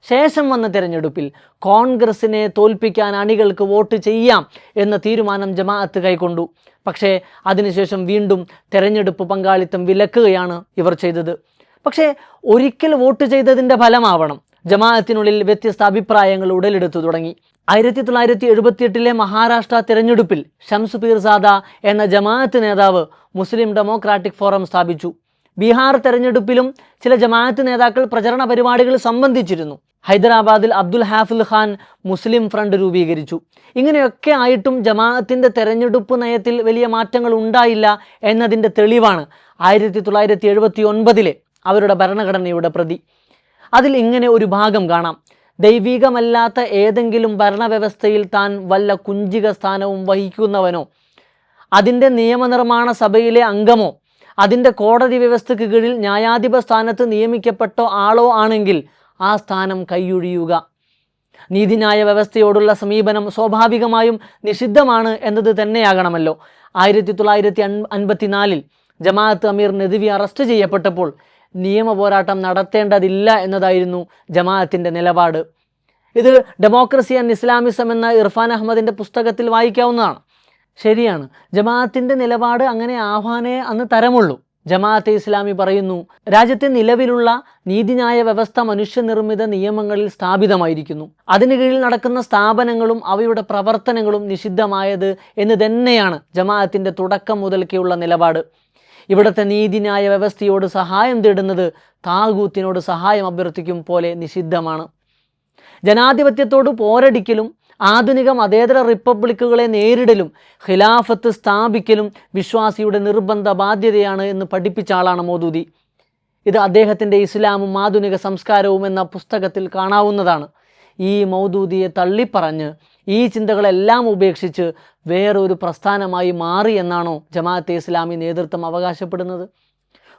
ശേഷം വന്ന തെരഞ്ഞെടുപ്പിൽ കോൺഗ്രസിനെ തോൽപ്പിക്കാൻ അണികൾക്ക് വോട്ട് ചെയ്യാം എന്ന തീരുമാനം ജമാഅത്ത് കൈക്കൊണ്ടു. പക്ഷേ അതിനുശേഷം വീണ്ടും തെരഞ്ഞെടുപ്പ് പങ്കാളിത്തം വിലക്കുകയാണ് ഇവർ ചെയ്തത്. പക്ഷേ ഒരിക്കൽ വോട്ട് ചെയ്തതിൻ്റെ ഫലമാവണം ജമാഅത്തിനുള്ളിൽ വ്യത്യസ്ത അഭിപ്രായങ്ങൾ ഉടലെടുത്തു തുടങ്ങി. 1978 മഹാരാഷ്ട്ര തിരഞ്ഞെടുപ്പിൽ ഷംസ് പീർസാദ എന്ന ജമാഅത്ത് നേതാവ് മുസ്ലിം ഡെമോക്രാറ്റിക് ഫോറം സ്ഥാപിച്ചു. ബീഹാർ തെരഞ്ഞെടുപ്പിലും ചില ജമാഅത്ത് നേതാക്കൾ പ്രചരണ പരിപാടികൾ സംബന്ധിച്ചിരുന്നു. ഹൈദരാബാദിൽ അബ്ദുൽ ഹാഫിൽ ഖാൻ മുസ്ലിം ഫ്രണ്ട് രൂപീകരിച്ചു. ഇങ്ങനെയൊക്കെ ആയിട്ടും ജമാഅത്തിൻ്റെ തെരഞ്ഞെടുപ്പ് നയത്തിൽ വലിയ മാറ്റങ്ങൾ ഉണ്ടായില്ല എന്നതിൻ്റെ തെളിവാണ് 1979 അവരുടെ ഭരണഘടനയുടെ പ്രതി. അതിൽ ഇങ്ങനെ ഒരു ഭാഗം കാണാം: ദൈവികമല്ലാത്ത ഏതെങ്കിലും ഭരണവ്യവസ്ഥയിൽ താൻ വല്ല കുഞ്ചിക സ്ഥാനവും വഹിക്കുന്നവനോ അതിൻ്റെ നിയമനിർമ്മാണ സഭയിലെ അംഗമോ അതിൻ്റെ കോടതി വ്യവസ്ഥയ്ക്ക് കീഴിൽ ന്യായാധിപ സ്ഥാനത്ത് നിയമിക്കപ്പെട്ട ആളോ ആണെങ്കിൽ ആ സ്ഥാനം കൈയൊഴിയുക. നീതിന്യായ വ്യവസ്ഥയോടുള്ള സമീപനം സ്വാഭാവികമായും നിഷിദ്ധമാണ് എന്നത് തന്നെയാകണമല്ലോ. 1954 ജമാഅത്ത് അമീർ നദ്വി അറസ്റ്റ് ചെയ്യപ്പെട്ടപ്പോൾ നിയമ പോരാട്ടം നടത്തേണ്ടതില്ല എന്നതായിരുന്നു ജമാഅത്തിൻ്റെ നിലപാട്. ഇത് ഡെമോക്രസി ആൻഡ് ഇസ്ലാമിസം എന്ന ഇർഫാൻ അഹമ്മദിൻ്റെ പുസ്തകത്തിൽ വായിക്കാവുന്നതാണ്. ശരിയാണ്, ജമാഅത്തിൻ്റെ നിലപാട് അങ്ങനെ ആഹ്വാനേ അന്ന് തരമുള്ളൂ. ജമാഅത്തെ ഇസ്ലാമി പറയുന്നു, രാജ്യത്തെ നിലവിലുള്ള നീതിന്യായ വ്യവസ്ഥ മനുഷ്യനിർമ്മിത നിയമങ്ങളിൽ സ്ഥാപിതമായിരിക്കുന്നു. അതിന് കീഴിൽ നടക്കുന്ന സ്ഥാപനങ്ങളും അവയുടെ പ്രവർത്തനങ്ങളും നിഷിദ്ധമായത് എന്ന് തന്നെയാണ് ജമാഅത്തിൻ്റെ തുടക്കം മുതൽക്കുള്ള നിലപാട്. ഇവിടുത്തെ നീതിന്യായ വ്യവസ്ഥയോട് സഹായം തേടുന്നത് താഗൂത്തിനോട് സഹായം അഭ്യർത്ഥിക്കും പോലെ നിഷിദ്ധമാണ്. ജനാധിപത്യത്തോട് പോരടിക്കലും ആധുനിക മതേതര റിപ്പബ്ലിക്കുകളെ നേരിടലും ഖിലാഫത്ത് സ്ഥാപിക്കലും വിശ്വാസിയുടെ നിർബന്ധ ബാധ്യതയാണ് എന്ന് പഠിപ്പിച്ച ആളാണ് മൗദൂദി. ഇത് അദ്ദേഹത്തിൻ്റെ ഇസ്ലാമും ആധുനിക സംസ്കാരവും എന്ന പുസ്തകത്തിൽ കാണാവുന്നതാണ്. ഈ മൗദൂദിയെ തള്ളിപ്പറഞ്ഞ് ഈ ചിന്തകളെല്ലാം ഉപേക്ഷിച്ച് വേറൊരു പ്രസ്ഥാനമായി മാറി എന്നാണോ ജമാഅത്തെ ഇസ്ലാമി നേതൃത്വം അവകാശപ്പെടുന്നത്?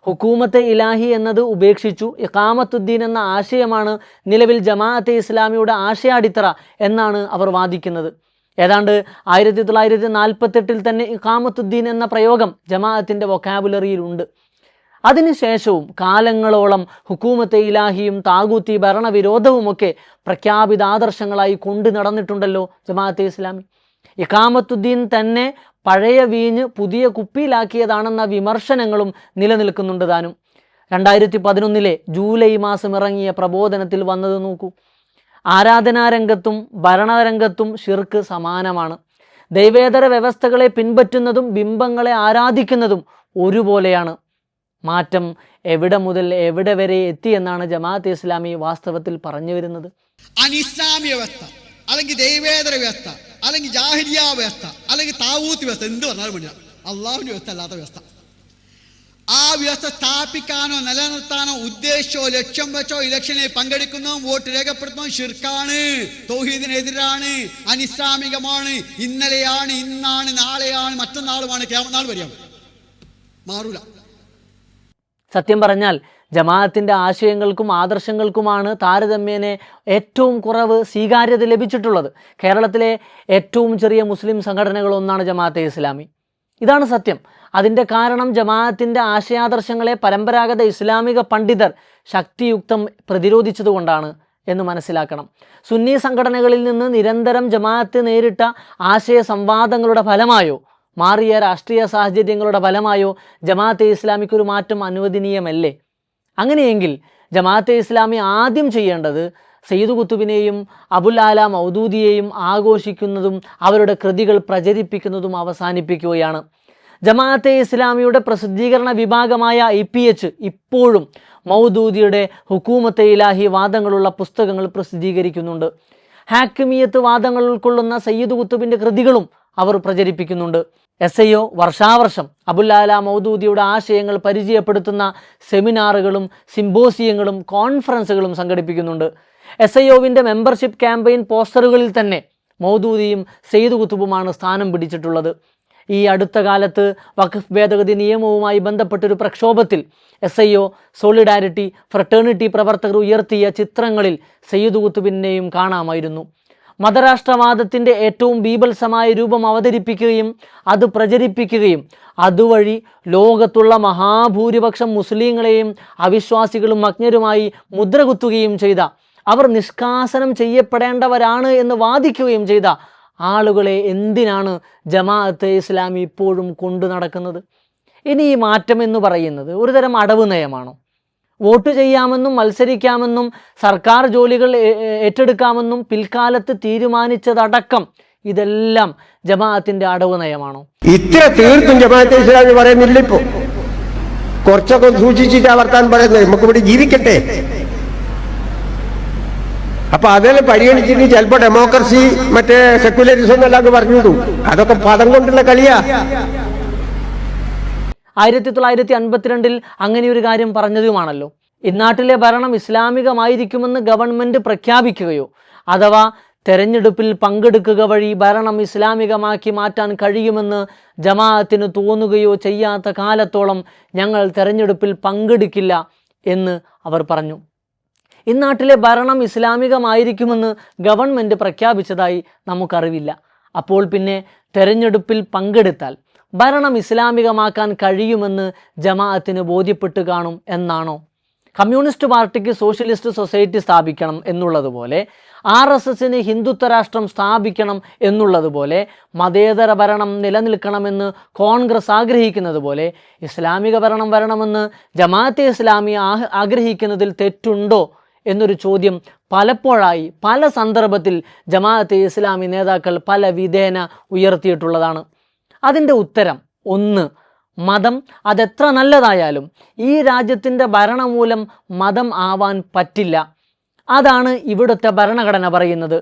ഹുക്കൂമത്തെ ഇലാഹി എന്നത് ഉപേക്ഷിച്ചു ഇഖാമത്തുദ്ദീൻ എന്ന ആശയമാണ് നിലവിൽ ജമാഅത്തെ ഇസ്ലാമിയുടെ ആശയാടിത്തറ എന്നാണ് അവർ വാദിക്കുന്നത്. ഏതാണ്ട് 1948 തന്നെ ഇഖാമത്തുദ്ദീൻ എന്ന പ്രയോഗം ജമാഅത്തിൻ്റെ വൊക്കാബുലറിയിലുണ്ട്. അതിനുശേഷവും കാലങ്ങളോളം ഹുക്കൂമത്തെ ഇലാഹിയും താഗൂത്തി ഭരണവിരോധവുമൊക്കെ പ്രഖ്യാപിത ആദർശങ്ങളായി കൊണ്ടു നടന്നിട്ടുണ്ടല്ലോ ജമാഅത്തെ ഇസ്ലാമി. ഇഖാമത്തുദ്ദീൻ തന്നെ പഴയ വീഞ്ഞ് പുതിയ കുപ്പിയിലാക്കിയതാണെന്ന വിമർശനങ്ങളും നിലനിൽക്കുന്നുണ്ട് താനും. 2011 ജൂലൈ മാസം ഇറങ്ങിയ പ്രബോധനത്തിൽ വന്നത് നോക്കൂ. ആരാധനാരംഗത്തും ഭരണരംഗത്തും ഷിർക്ക് സമാനമാണ്. ദൈവേതര വ്യവസ്ഥകളെ പിൻപറ്റുന്നതും ബിംബങ്ങളെ ആരാധിക്കുന്നതും ഒരുപോലെയാണ്. മാറ്റം എവിടെ മുതൽ എവിടെ വരെ എത്തിയെന്നാണ് ജമാഅത്തെ ഇസ്ലാമി വാസ്തവത്തിൽ പറഞ്ഞു വരുന്നത്. അനിസ്ലാമിക വ്യവസ്ഥ അല്ലെങ്കിൽ ദൈവേതര വ്യവസ്ഥ അല്ലെങ്കിൽ ജാഹിലിയ വ്യവസ്ഥ അല്ലെങ്കിൽ താവൂത്ത് വ്യവസ്ഥ എന്ത് പറഞ്ഞാലും വേണ്ടില്ല, അള്ളാഹുവിൻ്റെ വ്യവസ്ഥ അല്ലാത്ത വ്യവസ്ഥ. ആ വ്യവസ്ഥ സ്ഥാപിക്കാനോ നിലനിർത്താനോ ഉദ്ദേശിച്ചോ ലക്ഷ്യം വെച്ചോ ഇലക്ഷനിൽ പങ്കെടുക്കുന്നതും വോട്ട് രേഖപ്പെടുത്തുന്നതും ഷിർക്കാണ്, തൗഹീദിനെതിരാണ്, അനിസ്ലാമികമാണ്. ഇന്നലെയാണ്, ഇന്നാണ്, നാളെയാണ്, മറ്റന്നാളുമാണ്, ഖിയാമത്ത് നാൾ വരെയാണ്, മാറൂല. സത്യം പറഞ്ഞാൽ ജമാഅത്തിൻ്റെ ആശയങ്ങൾക്കും ആദർശങ്ങൾക്കുമാണ് താരതമ്യേന ഏറ്റവും കുറവ് സ്വീകാര്യത ലഭിച്ചിട്ടുള്ളത്. കേരളത്തിലെ ഏറ്റവും ചെറിയ മുസ്ലിം സംഘടനകളൊന്നാണ് ജമാഅത്തെ ഇസ്ലാമി. ഇതാണ് സത്യം. അതിൻ്റെ കാരണം ജമാഅത്തിൻ്റെ ആശയാദർശങ്ങളെ പരമ്പരാഗത ഇസ്ലാമിക പണ്ഡിതർ ശക്തിയുക്തം പ്രതിരോധിച്ചതുകൊണ്ടാണ് എന്ന് മനസ്സിലാക്കണം. സുന്നി സംഘടനകളിൽ നിന്ന് നിരന്തരം ജമാഅത്ത് നേരിട്ട ആശയ സംവാദങ്ങളുടെ ഫലമായോ മാറിയ രാഷ്ട്രീയ സാഹചര്യങ്ങളുടെ ഫലമായോ ജമാഅത്തെ ഇസ്ലാമിക്കൊരു മാറ്റം അനുവദനീയമല്ലേ? അങ്ങനെയെങ്കിൽ ജമാഅത്തെ ഇസ്ലാമി ആദ്യം ചെയ്യേണ്ടത് സയ്യിദ് ഖുത്ബിനെയും അബുൽ ആല മൗദൂദിയെയും ആഘോഷിക്കുന്നതും അവരുടെ കൃതികൾ പ്രചരിപ്പിക്കുന്നതും അവസാനിപ്പിക്കുകയാണ്. ജമാഅത്തെ ഇസ്ലാമിയുടെ പ്രസിദ്ധീകരണ വിഭാഗമായ IPH ഇപ്പോഴും മൗദൂദിയുടെ ഹുക്കൂമത്തെ ഇലാഹി വാദങ്ങളുള്ള പുസ്തകങ്ങൾ പ്രസിദ്ധീകരിക്കുന്നുണ്ട്. ഹാക്കിമിയത്ത് വാദങ്ങൾ ഉൾക്കൊള്ളുന്ന സയ്യിദ് ഖുത്ബിൻ്റെ കൃതികളും അവർ പ്രചരിപ്പിക്കുന്നുണ്ട്. SIO വർഷാവർഷം അബുൽ ആല മൗദൂദിയുടെ ആശയങ്ങൾ പരിചയപ്പെടുത്തുന്ന സെമിനാറുകളും സിംബോസിയങ്ങളും കോൺഫറൻസുകളും സംഘടിപ്പിക്കുന്നുണ്ട്. SIOവിൻ്റെ മെമ്പർഷിപ്പ് ക്യാമ്പയിൻ പോസ്റ്ററുകളിൽ തന്നെ മൗദൂദിയും സയ്യിദ് ഖുത്ബുമാണ് സ്ഥാനം പിടിച്ചിട്ടുള്ളത്. ഈ അടുത്ത കാലത്ത് വഖഫ് ഭേദഗതി നിയമവുമായി ബന്ധപ്പെട്ടൊരു പ്രക്ഷോഭത്തിൽ SIO, സോളിഡാരിറ്റി, ഫ്രട്ടേണിറ്റി പ്രവർത്തകർ ഉയർത്തിയ ചിത്രങ്ങളിൽ സയ്യിദ് ഖുത്ബിനെയും കാണാമായിരുന്നു. മതരാഷ്ട്രവാദത്തിൻ്റെ ഏറ്റവും ബീഭത്സമായ രൂപം അവതരിപ്പിക്കുകയും അത് പ്രചരിപ്പിക്കുകയും അതുവഴി ലോകത്തുള്ള മഹാഭൂരിപക്ഷം മുസ്ലിങ്ങളെയും അവിശ്വാസികളും അജ്ഞരുമായി മുദ്രകുത്തുകയും ചെയ്ത, അവർ നിഷ്കാസനം ചെയ്യപ്പെടേണ്ടവരാണ് എന്ന് വാദിക്കുകയും ചെയ്ത ആളുകളെ എന്തിനാണ് ജമാഅത്തെ ഇസ്ലാമി ഇപ്പോഴും കൊണ്ടു നടക്കുന്നത്? ഇനി ഈ മാറ്റം എന്ന് പറയുന്നത് ഒരുതരം അടവ് നയമാണോ? വോട്ട് ചെയ്യാമെന്നും മത്സരിക്കാമെന്നും സർക്കാർ ജോലികൾ ഏറ്റെടുക്കാമെന്നും പിൽക്കാലത്ത് തീരുമാനിച്ചതടക്കം ഇതെല്ലാം ജമാഅത്തിന്റെ അടവ് നയമാണോ? ഇത്ര തീർത്തും ജമാഅത്തെ ഇസ്ലാമി പറയുന്നില്ല. ഇപ്പോ കുറച്ചൊക്കെ സൂക്ഷിച്ചിട്ടാ വർത്താൻ പറയുന്നത്. നമുക്ക് ഇവിടെ ജീവിക്കട്ടെ. അപ്പൊ അതെല്ലാം പരിഗണിച്ചിട്ട് ചിലപ്പോ ഡെമോക്രസി മറ്റേ സെക്യുലറിസം എന്നെല്ലാം പറഞ്ഞിടും. അതൊക്കെ പദം കൊണ്ടുള്ള കളിയാ. 1952 അങ്ങനെ ഒരു കാര്യം പറഞ്ഞതുമാണല്ലോ. ഇന്നാട്ടിലെ ഭരണം ഇസ്ലാമികമായിരിക്കുമെന്ന് ഗവൺമെൻറ് പ്രഖ്യാപിക്കുകയോ അഥവാ തെരഞ്ഞെടുപ്പിൽ പങ്കെടുക്കുക വഴി ഭരണം ഇസ്ലാമികമാക്കി മാറ്റാൻ കഴിയുമെന്ന് ജമാഅത്തിന് തോന്നുകയോ ചെയ്യാത്ത കാലത്തോളം ഞങ്ങൾ തെരഞ്ഞെടുപ്പിൽ പങ്കെടുക്കില്ല എന്ന് അവർ പറഞ്ഞു. ഇന്നാട്ടിലെ ഭരണം ഇസ്ലാമികമായിരിക്കുമെന്ന് ഗവൺമെൻറ് പ്രഖ്യാപിച്ചതായി നമുക്കറിവില്ല. അപ്പോൾ പിന്നെ തെരഞ്ഞെടുപ്പിൽ പങ്കെടുത്താൽ ഭരണം ഇസ്ലാമികമാക്കാൻ കഴിയുമെന്ന് ജമാഅത്തിന് ബോധ്യപ്പെട്ട് കാണും എന്നാണോ? കമ്മ്യൂണിസ്റ്റ് പാർട്ടിക്ക് സോഷ്യലിസ്റ്റ് സൊസൈറ്റി സ്ഥാപിക്കണം എന്നുള്ളതുപോലെ RSSന് ഹിന്ദുത്വ രാഷ്ട്രം സ്ഥാപിക്കണം എന്നുള്ളതുപോലെ മതേതര ഭരണം നിലനിൽക്കണമെന്ന് കോൺഗ്രസ് ആഗ്രഹിക്കുന്നത് പോലെ ഇസ്ലാമിക ഭരണം വരണമെന്ന് ജമാഅത്തെ ഇസ്ലാമി ആഗ്രഹിക്കുന്നതിൽ തെറ്റുണ്ടോ എന്നൊരു ചോദ്യം പലപ്പോഴായി പല സന്ദർഭത്തിൽ ജമാഅത്തെ ഇസ്ലാമി നേതാക്കൾ പല വിധേന ഉയർത്തിയിട്ടുള്ളതാണ്. അതിൻ്റെ ഉത്തരം ഒന്ന്, മതം അതെത്ര നല്ലതായാലും ഈ രാജ്യത്തിൻ്റെ ഭരണമൂലം മതം ആവാൻ പറ്റില്ല. അതാണ് ഇവിടുത്തെ ഭരണഘടന പറയുന്നത്.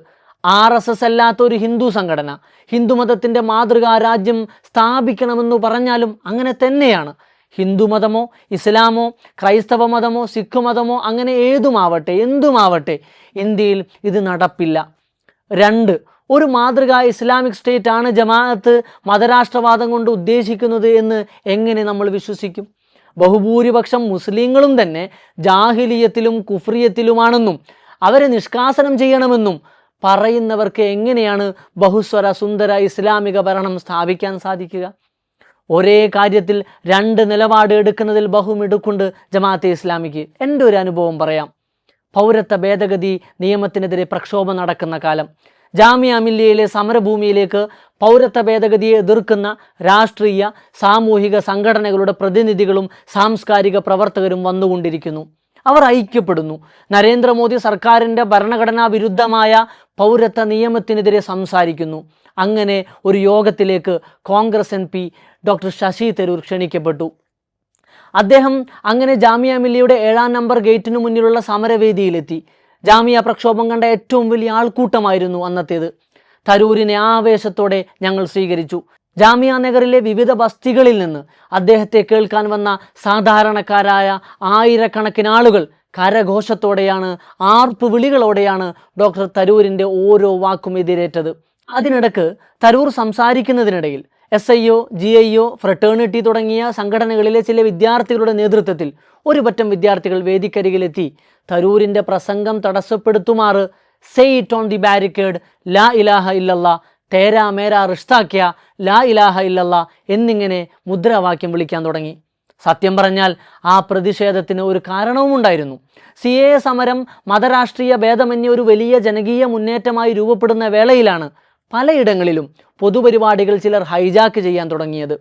RSS അല്ലാത്തൊരു ഹിന്ദു സംഘടന ഹിന്ദുമതത്തിൻ്റെ മാതൃകാ രാജ്യം സ്ഥാപിക്കണമെന്ന് പറഞ്ഞാലും അങ്ങനെ തന്നെയാണ്. ഹിന്ദുമതമോ ഇസ്ലാമോ ക്രൈസ്തവ മതമോ സിഖ് മതമോ അങ്ങനെ എന്തുമാവട്ടെ ഇന്ത്യയിൽ ഇത് നടപ്പില്ല. 2, ഒരു മാതൃകാ ഇസ്ലാമിക് സ്റ്റേറ്റ് ആണ് ജമാഅത്ത് മതരാഷ്ട്രവാദം കൊണ്ട് ഉദ്ദേശിക്കുന്നത് എന്ന് എങ്ങനെ നമ്മൾ വിശ്വസിക്കും? ബഹുഭൂരിപക്ഷം മുസ്ലിങ്ങളും തന്നെ ജാഹിലിയത്തിലും കുഫ്രിയത്തിലുമാണെന്നും അവരെ നിഷ്കാസനം ചെയ്യണമെന്നും പറയുന്നവർക്ക് എങ്ങനെയാണ് ബഹുസ്വര സുന്ദര ഇസ്ലാമിക ഭരണം സ്ഥാപിക്കാൻ സാധിക്കുക? ഒരേ കാര്യത്തിൽ രണ്ട് നിലപാട് എടുക്കുന്നതിൽ ബഹുമിടുക്കുണ്ട് ജമാഅത്തെ ഇസ്ലാമിക്ക്. എൻ്റെ ഒരു അനുഭവം പറയാം. പൗരത്വ ഭേദഗതി നിയമത്തിനെതിരെ പ്രക്ഷോഭം നടക്കുന്ന കാലം ജാമിയ മില്ലിയയിലെ സമരഭൂമിയിലേക്ക് പൗരത്വ ഭേദഗതിയെ എതിർക്കുന്ന രാഷ്ട്രീയ സാമൂഹിക സംഘടനകളുടെ പ്രതിനിധികളും സാംസ്കാരിക പ്രവർത്തകരും വന്നുകൊണ്ടിരിക്കുന്നു. അവർ ഐക്യപ്പെടുന്നു. നരേന്ദ്രമോദി സർക്കാരിൻ്റെ ഭരണഘടനാ വിരുദ്ധമായ പൗരത്വ നിയമത്തിനെതിരെ സംസാരിക്കുന്നു. അങ്ങനെ ഒരു യോഗത്തിലേക്ക് കോൺഗ്രസ് MP ഡോക്ടർ ശശി തരൂർ ക്ഷണിക്കപ്പെട്ടു. അദ്ദേഹം അങ്ങനെ ജാമിയ മില്ലിയുടെ 7-ാം നമ്പർ ഗേറ്റിന് മുന്നിലുള്ള സമരവേദിയിലെത്തി. ജാമിയ പ്രക്ഷോഭം കണ്ട ഏറ്റവും വലിയ ആൾക്കൂട്ടമായിരുന്നു അന്നത്തേത്. തരൂരിനെ ആവേശത്തോടെ ഞങ്ങൾ സ്വീകരിച്ചു. ജാമിയ നഗറിലെ വിവിധ ബസ്തികളിൽ നിന്ന് അദ്ദേഹത്തെ കേൾക്കാൻ വന്ന സാധാരണക്കാരായ ആയിരക്കണക്കിന് ആളുകൾ കരഘോഷത്തോടെയാണ്, ആർപ്പ് വിളികളോടെയാണ് ഡോക്ടർ തരൂരിൻ്റെ ഓരോ വാക്കും എതിരേറ്റത്. അതിനിടക്ക് തരൂർ സംസാരിക്കുന്നതിനിടയിൽ SIO, GIO, ഫ്രട്ടേണിറ്റി തുടങ്ങിയ സംഘടനകളിലെ ചില വിദ്യാർത്ഥികളുടെ നേതൃത്വത്തിൽ ഒരു പറ്റം വിദ്യാർത്ഥികൾ വേദിക്കരികിലെത്തി തരൂരിൻ്റെ പ്രസംഗം തടസ്സപ്പെടുത്തുമാറ് "say it on the barricade, ലാ ഇലാഹ ഇല്ലല്ലാ, തേരാ മേരാ റിഷ്താക്യ, ലാ ഇലാഹ ഇല്ലല്ലാ" എന്നിങ്ങനെ മുദ്രാവാക്യം വിളിക്കാൻ തുടങ്ങി. സത്യം പറഞ്ഞാൽ ആ പ്രതിഷേധത്തിന് ഒരു കാരണവുമുണ്ടായിരുന്നു. CAA സമരം മതരാഷ്ട്രീയ ഭേദമന്യേ ഒരു വലിയ ജനകീയ മുന്നേറ്റമായി രൂപപ്പെടുന്ന വേളയിലാണ് പലയിടങ്ങളിലും പൊതുപരിപാടികൾ ചിലർ ഹൈജാക്ക് ചെയ്യാൻ തുടങ്ങിയത്.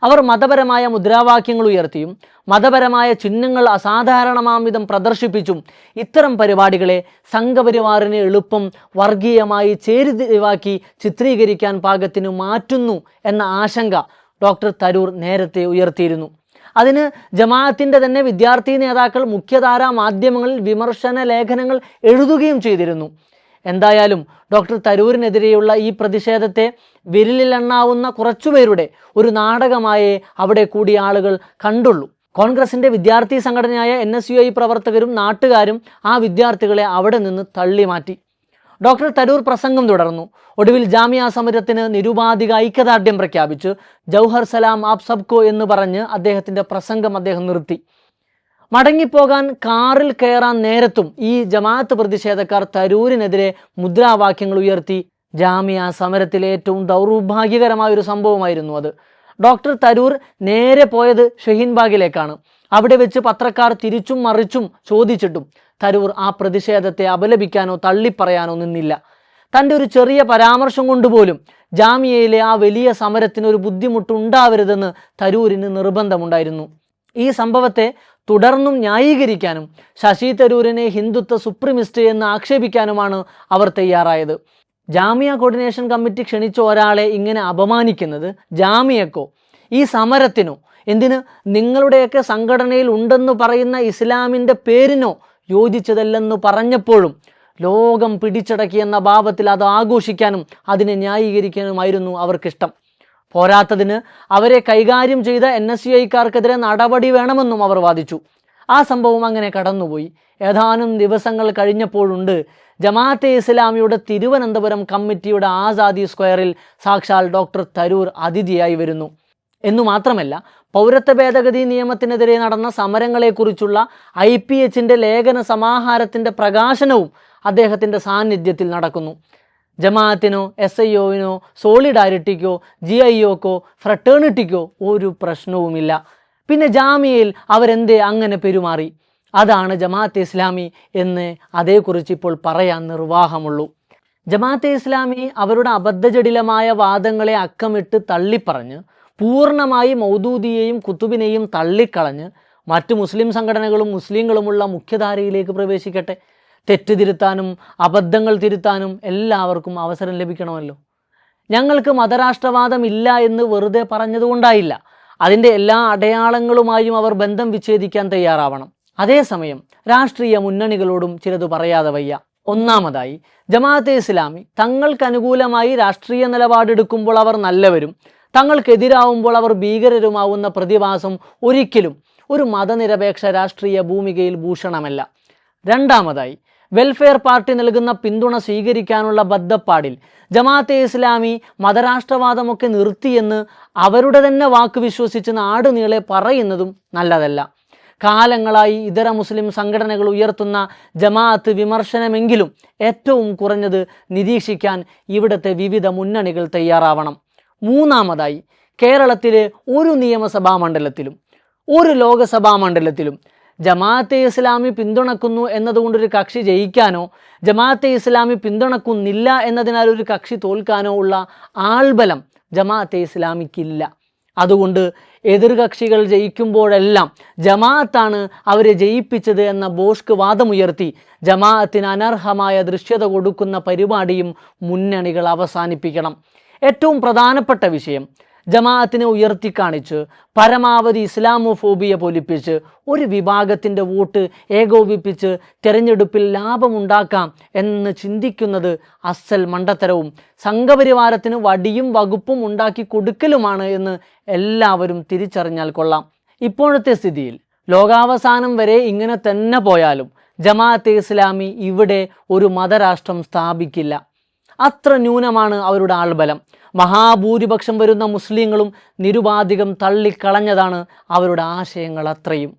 അവർ മതപരമായ മുദ്രാവാക്യങ്ങൾ ഉയർത്തിയും മതപരമായ ചിഹ്നങ്ങൾ അസാധാരണമാംവിധം പ്രദർശിപ്പിച്ചും ഇത്തരം പരിപാടികളെ സംഘപരിവാറിന് എളുപ്പം വർഗീയമായി ചേരിതിരിവാക്കി ചിത്രീകരിക്കാൻ പാകത്തിന് മാറ്റുന്നു എന്ന ആശങ്ക ഡോക്ടർ തരൂർ നേരത്തെ ഉയർത്തിയിരുന്നു. അതിന് ജമാഅത്തിൻ്റെ തന്നെ വിദ്യാർത്ഥി നേതാക്കൾ മുഖ്യധാരാ മാധ്യമങ്ങളിൽ വിമർശന ലേഖനങ്ങൾ എഴുതുകയും ചെയ്തിരുന്നു. എന്തായാലും ഡോക്ടർ തരൂരിനെതിരെയുള്ള ഈ പ്രതിഷേധത്തെ വിരലിലെണ്ണാവുന്ന കുറച്ചുപേരുടെ ഒരു നാടകമായേ അവിടെ കൂടിയ ആളുകൾ കണ്ടുള്ളൂ. കോൺഗ്രസിൻ്റെ വിദ്യാർത്ഥി സംഘടനയായ NSUI പ്രവർത്തകരും നാട്ടുകാരും ആ വിദ്യാർത്ഥികളെ അവിടെ നിന്ന് തള്ളിമാറ്റി. ഡോക്ടർ തരൂർ പ്രസംഗം തുടർന്നു. ഒടുവിൽ ജാമിയ സമരത്തിന് നിരുപാധിക ഐക്യദാർഢ്യം പ്രഖ്യാപിച്ച് "ജൗഹർ സലാം ആപ് സബ്കോ" എന്ന് പറഞ്ഞ് അദ്ദേഹത്തിൻ്റെ പ്രസംഗം അദ്ദേഹം നിർത്തി. മടങ്ങിപ്പോകാൻ കാറിൽ കയറാൻ നേരത്തും ഈ ജമാഅത്ത് പ്രതിഷേധക്കാർ തരൂരിനെതിരെ മുദ്രാവാക്യങ്ങൾ ഉയർത്തി. ജാമിയ സമരത്തിലെ ഏറ്റവും ദൗർഭാഗ്യകരമായ ഒരു സംഭവമായിരുന്നു അത്. ഡോക്ടർ തരൂർ നേരെ പോയത് ഷഹീൻബാഗിലേക്കാണ്. അവിടെ വെച്ച് പത്രക്കാർ തിരിച്ചും മറിച്ചും ചോദിച്ചിട്ടും തരൂർ ആ പ്രതിഷേധത്തെ അപലപിക്കാനോ തള്ളിപ്പറയാനോ നിന്നില്ല. തൻ്റെ ഒരു ചെറിയ പരാമർശം കൊണ്ടുപോലും ജാമിയയിലെ ആ വലിയ സമരത്തിന് ഒരു ബുദ്ധിമുട്ടുണ്ടാവരുതെന്ന് തരൂരിന് നിർബന്ധമുണ്ടായിരുന്നു. ഈ സംഭവത്തെ തുടർന്നും ന്യായീകരിക്കാനും ശശി തരൂരിനെ ഹിന്ദുത്വ സുപ്രീമിസ്റ്റ് എന്ന് ആക്ഷേപിക്കാനുമാണ് അവർ തയ്യാറായത്. ജാമിയ കോർഡിനേഷൻ കമ്മിറ്റി ക്ഷണിച്ച ഒരാളെ ഇങ്ങനെ അപമാനിക്കുന്നത് ജാമിയക്കോ ഈ സമരത്തിനോ, എന്തിന് നിങ്ങളുടെയൊക്കെ സംഘടനയിൽ ഉണ്ടെന്ന് പറയുന്ന ഇസ്ലാമിൻ്റെ പേരിനോ യോജിച്ചതല്ലെന്ന് പറഞ്ഞപ്പോഴും ലോകം പിടിച്ചടക്കിയെന്ന ഭാവത്തിൽ അത് ആഘോഷിക്കാനും അതിനെ ന്യായീകരിക്കാനുമായിരുന്നു അവർക്കിഷ്ടം. പോരാത്തതിന് അവരെ കൈകാര്യം ചെയ്ത NSUIക്കാർക്കെതിരെ നടപടി വേണമെന്നും അവർ വാദിച്ചു. ആ സംഭവം അങ്ങനെ കടന്നുപോയി. ഏതാനും ദിവസങ്ങൾ കഴിഞ്ഞപ്പോഴുണ്ട് ജമാഅത്തെ ഇസ്ലാമിയുടെ തിരുവനന്തപുരം കമ്മിറ്റിയുടെ ആസാദി സ്ക്വയറിൽ സാക്ഷാൽ ഡോക്ടർ തരൂർ അതിഥിയായി വരുന്നു. എന്നു മാത്രമല്ല, പൗരത്വ ഭേദഗതി നിയമത്തിനെതിരെ നടന്ന സമരങ്ങളെക്കുറിച്ചുള്ള IPHൻ്റെ ലേഖന സമാഹാരത്തിൻ്റെ പ്രകാശനവും അദ്ദേഹത്തിൻ്റെ സാന്നിധ്യത്തിൽ നടക്കുന്നു. ജമാഅത്തിനോ SIOനോ സോളിഡാരിറ്റിക്കോ GIOക്കോ ഫ്രട്ടേണിറ്റിക്കോ ഒരു പ്രശ്നവുമില്ല. പിന്നെ ജാമിയയിൽ അവരെന്തേ അങ്ങനെ പെരുമാറി? അതാണ് ജമാഅത്തെ ഇസ്ലാമി എന്ന് അതേക്കുറിച്ച് ഇപ്പോൾ പറയാൻ നിർവാഹമുള്ളൂ. ജമാഅത്തെ ഇസ്ലാമി അവരുടെ അബദ്ധജടിലമായ വാദങ്ങളെ അക്കമിട്ട് തള്ളിപ്പറഞ്ഞ് പൂർണ്ണമായി മൗദൂദിയെയും കുത്തുബിനെയും തള്ളിക്കളഞ്ഞ് മറ്റ് മുസ്ലിം സംഘടനകളും മുസ്ലിങ്ങളുമുള്ള മുഖ്യധാരയിലേക്ക് പ്രവേശിക്കട്ടെ. തെറ്റ് തിരുത്താനും അബദ്ധങ്ങൾ തിരുത്താനും എല്ലാവർക്കും അവസരം ലഭിക്കണമല്ലോ. ഞങ്ങൾക്ക് മതരാഷ്ട്രവാദമില്ല എന്ന് വെറുതെ പറഞ്ഞതുകൊണ്ടായില്ല. അതിൻ്റെ എല്ലാ അടയാളങ്ങളുമായും അവർ ബന്ധം വിച്ഛേദിക്കാൻ തയ്യാറാവണം. അതേസമയം രാഷ്ട്രീയ മുന്നണികളോടും ചിലത് പറയാതെ വയ്യ. ഒന്നാമതായി, ജമാഅത്തെ ഇസ്ലാമി തങ്ങൾക്കനുകൂലമായി രാഷ്ട്രീയ നിലപാടെടുക്കുമ്പോൾ അവർ നല്ലവരും തങ്ങൾക്കെതിരാവുമ്പോൾ അവർ ഭീകരരുമാവുന്ന പ്രതിഭാസം ഒരിക്കലും ഒരു മതനിരപേക്ഷ രാഷ്ട്രീയ ഭൂമികയിൽ ഭൂഷണമല്ല. രണ്ടാമതായി, വെൽഫെയർ പാർട്ടി നൽകുന്ന പിന്തുണ സ്വീകരിക്കാനുള്ള ബദ്ധപ്പാടിൽ ജമാഅത്തെ ഇസ്ലാമി മതരാഷ്ട്രവാദമൊക്കെ നിർത്തിയെന്ന് അവരുടെ തന്നെ വാക്ക് വിശ്വസിച്ച് നാടുനീളെ പറയുന്നതും നല്ലതല്ല. കാലങ്ങളായി ഇതര മുസ്ലിം സംഘടനകൾ ഉയർത്തുന്ന ജമാഅത്ത് വിമർശനമെങ്കിലും ഏറ്റവും കുറഞ്ഞത് നിരീക്ഷിക്കാൻ ഇവിടുത്തെ വിവിധ മുന്നണികൾ തയ്യാറാവണം. മൂന്നാമതായി, കേരളത്തിലെ ഒരു നിയമസഭാ മണ്ഡലത്തിലും ഒരു ലോകസഭാ മണ്ഡലത്തിലും ജമാഅത്തെ ഇസ്ലാമി പിന്തുണക്കുന്നു എന്നതുകൊണ്ടൊരു കക്ഷി ജയിക്കാനോ ജമാഅത്തെ ഇസ്ലാമി പിന്തുണക്കുന്നില്ല എന്നതിനാൽ ഒരു കക്ഷി തോൽക്കാനോ ഉള്ള ആൾബലം ജമാഅത്തെ ഇസ്ലാമിക്കില്ല. അതുകൊണ്ട് എതിർകക്ഷികൾ ജയിക്കുമ്പോഴെല്ലാം ജമാഅത്താണ് അവരെ ജയിപ്പിച്ചത് എന്ന ബോഷ്ക്ക് വാദമുയർത്തി ജമാഅത്തിന് അനർഹമായ ദൃശ്യത കൊടുക്കുന്ന പരിപാടിയും മുന്നണികൾ അവസാനിപ്പിക്കണം. ഏറ്റവും പ്രധാനപ്പെട്ട വിഷയം, ജമാഅത്തിനെ ഉയർത്തിക്കാണിച്ച് പരമാവധി ഇസ്ലാമോഫോബിയ പൊലിപ്പിച്ച് ഒരു വിഭാഗത്തിൻ്റെ വോട്ട് ഏകോപിപ്പിച്ച് തെരഞ്ഞെടുപ്പിൽ ലാഭമുണ്ടാക്കാം എന്ന് ചിന്തിക്കുന്നത് അസൽ മണ്ടത്തരവും സംഘപരിവാരത്തിന് വടിയും വകുപ്പും ഉണ്ടാക്കി കൊടുക്കലുമാണ് എന്ന് എല്ലാവരും തിരിച്ചറിഞ്ഞാൽ കൊള്ളാം. ഇപ്പോഴത്തെ സ്ഥിതിയിൽ ലോകാവസാനം വരെ ഇങ്ങനെ തന്നെ പോയാലും ജമാഅത്തെ ഇസ്ലാമി ഇവിടെ ഒരു മതരാഷ്ട്രം സ്ഥാപിക്കില്ല. അത്ര ന്യൂനമാണ് അവരുടെ ആൾബലം. മഹാഭൂരിപക്ഷം വരുന്ന മുസ്ലിങ്ങളും നിരുപാധികം തള്ളിക്കളഞ്ഞതാണ് അവരുടെ ആശയങ്ങൾ അത്രയും.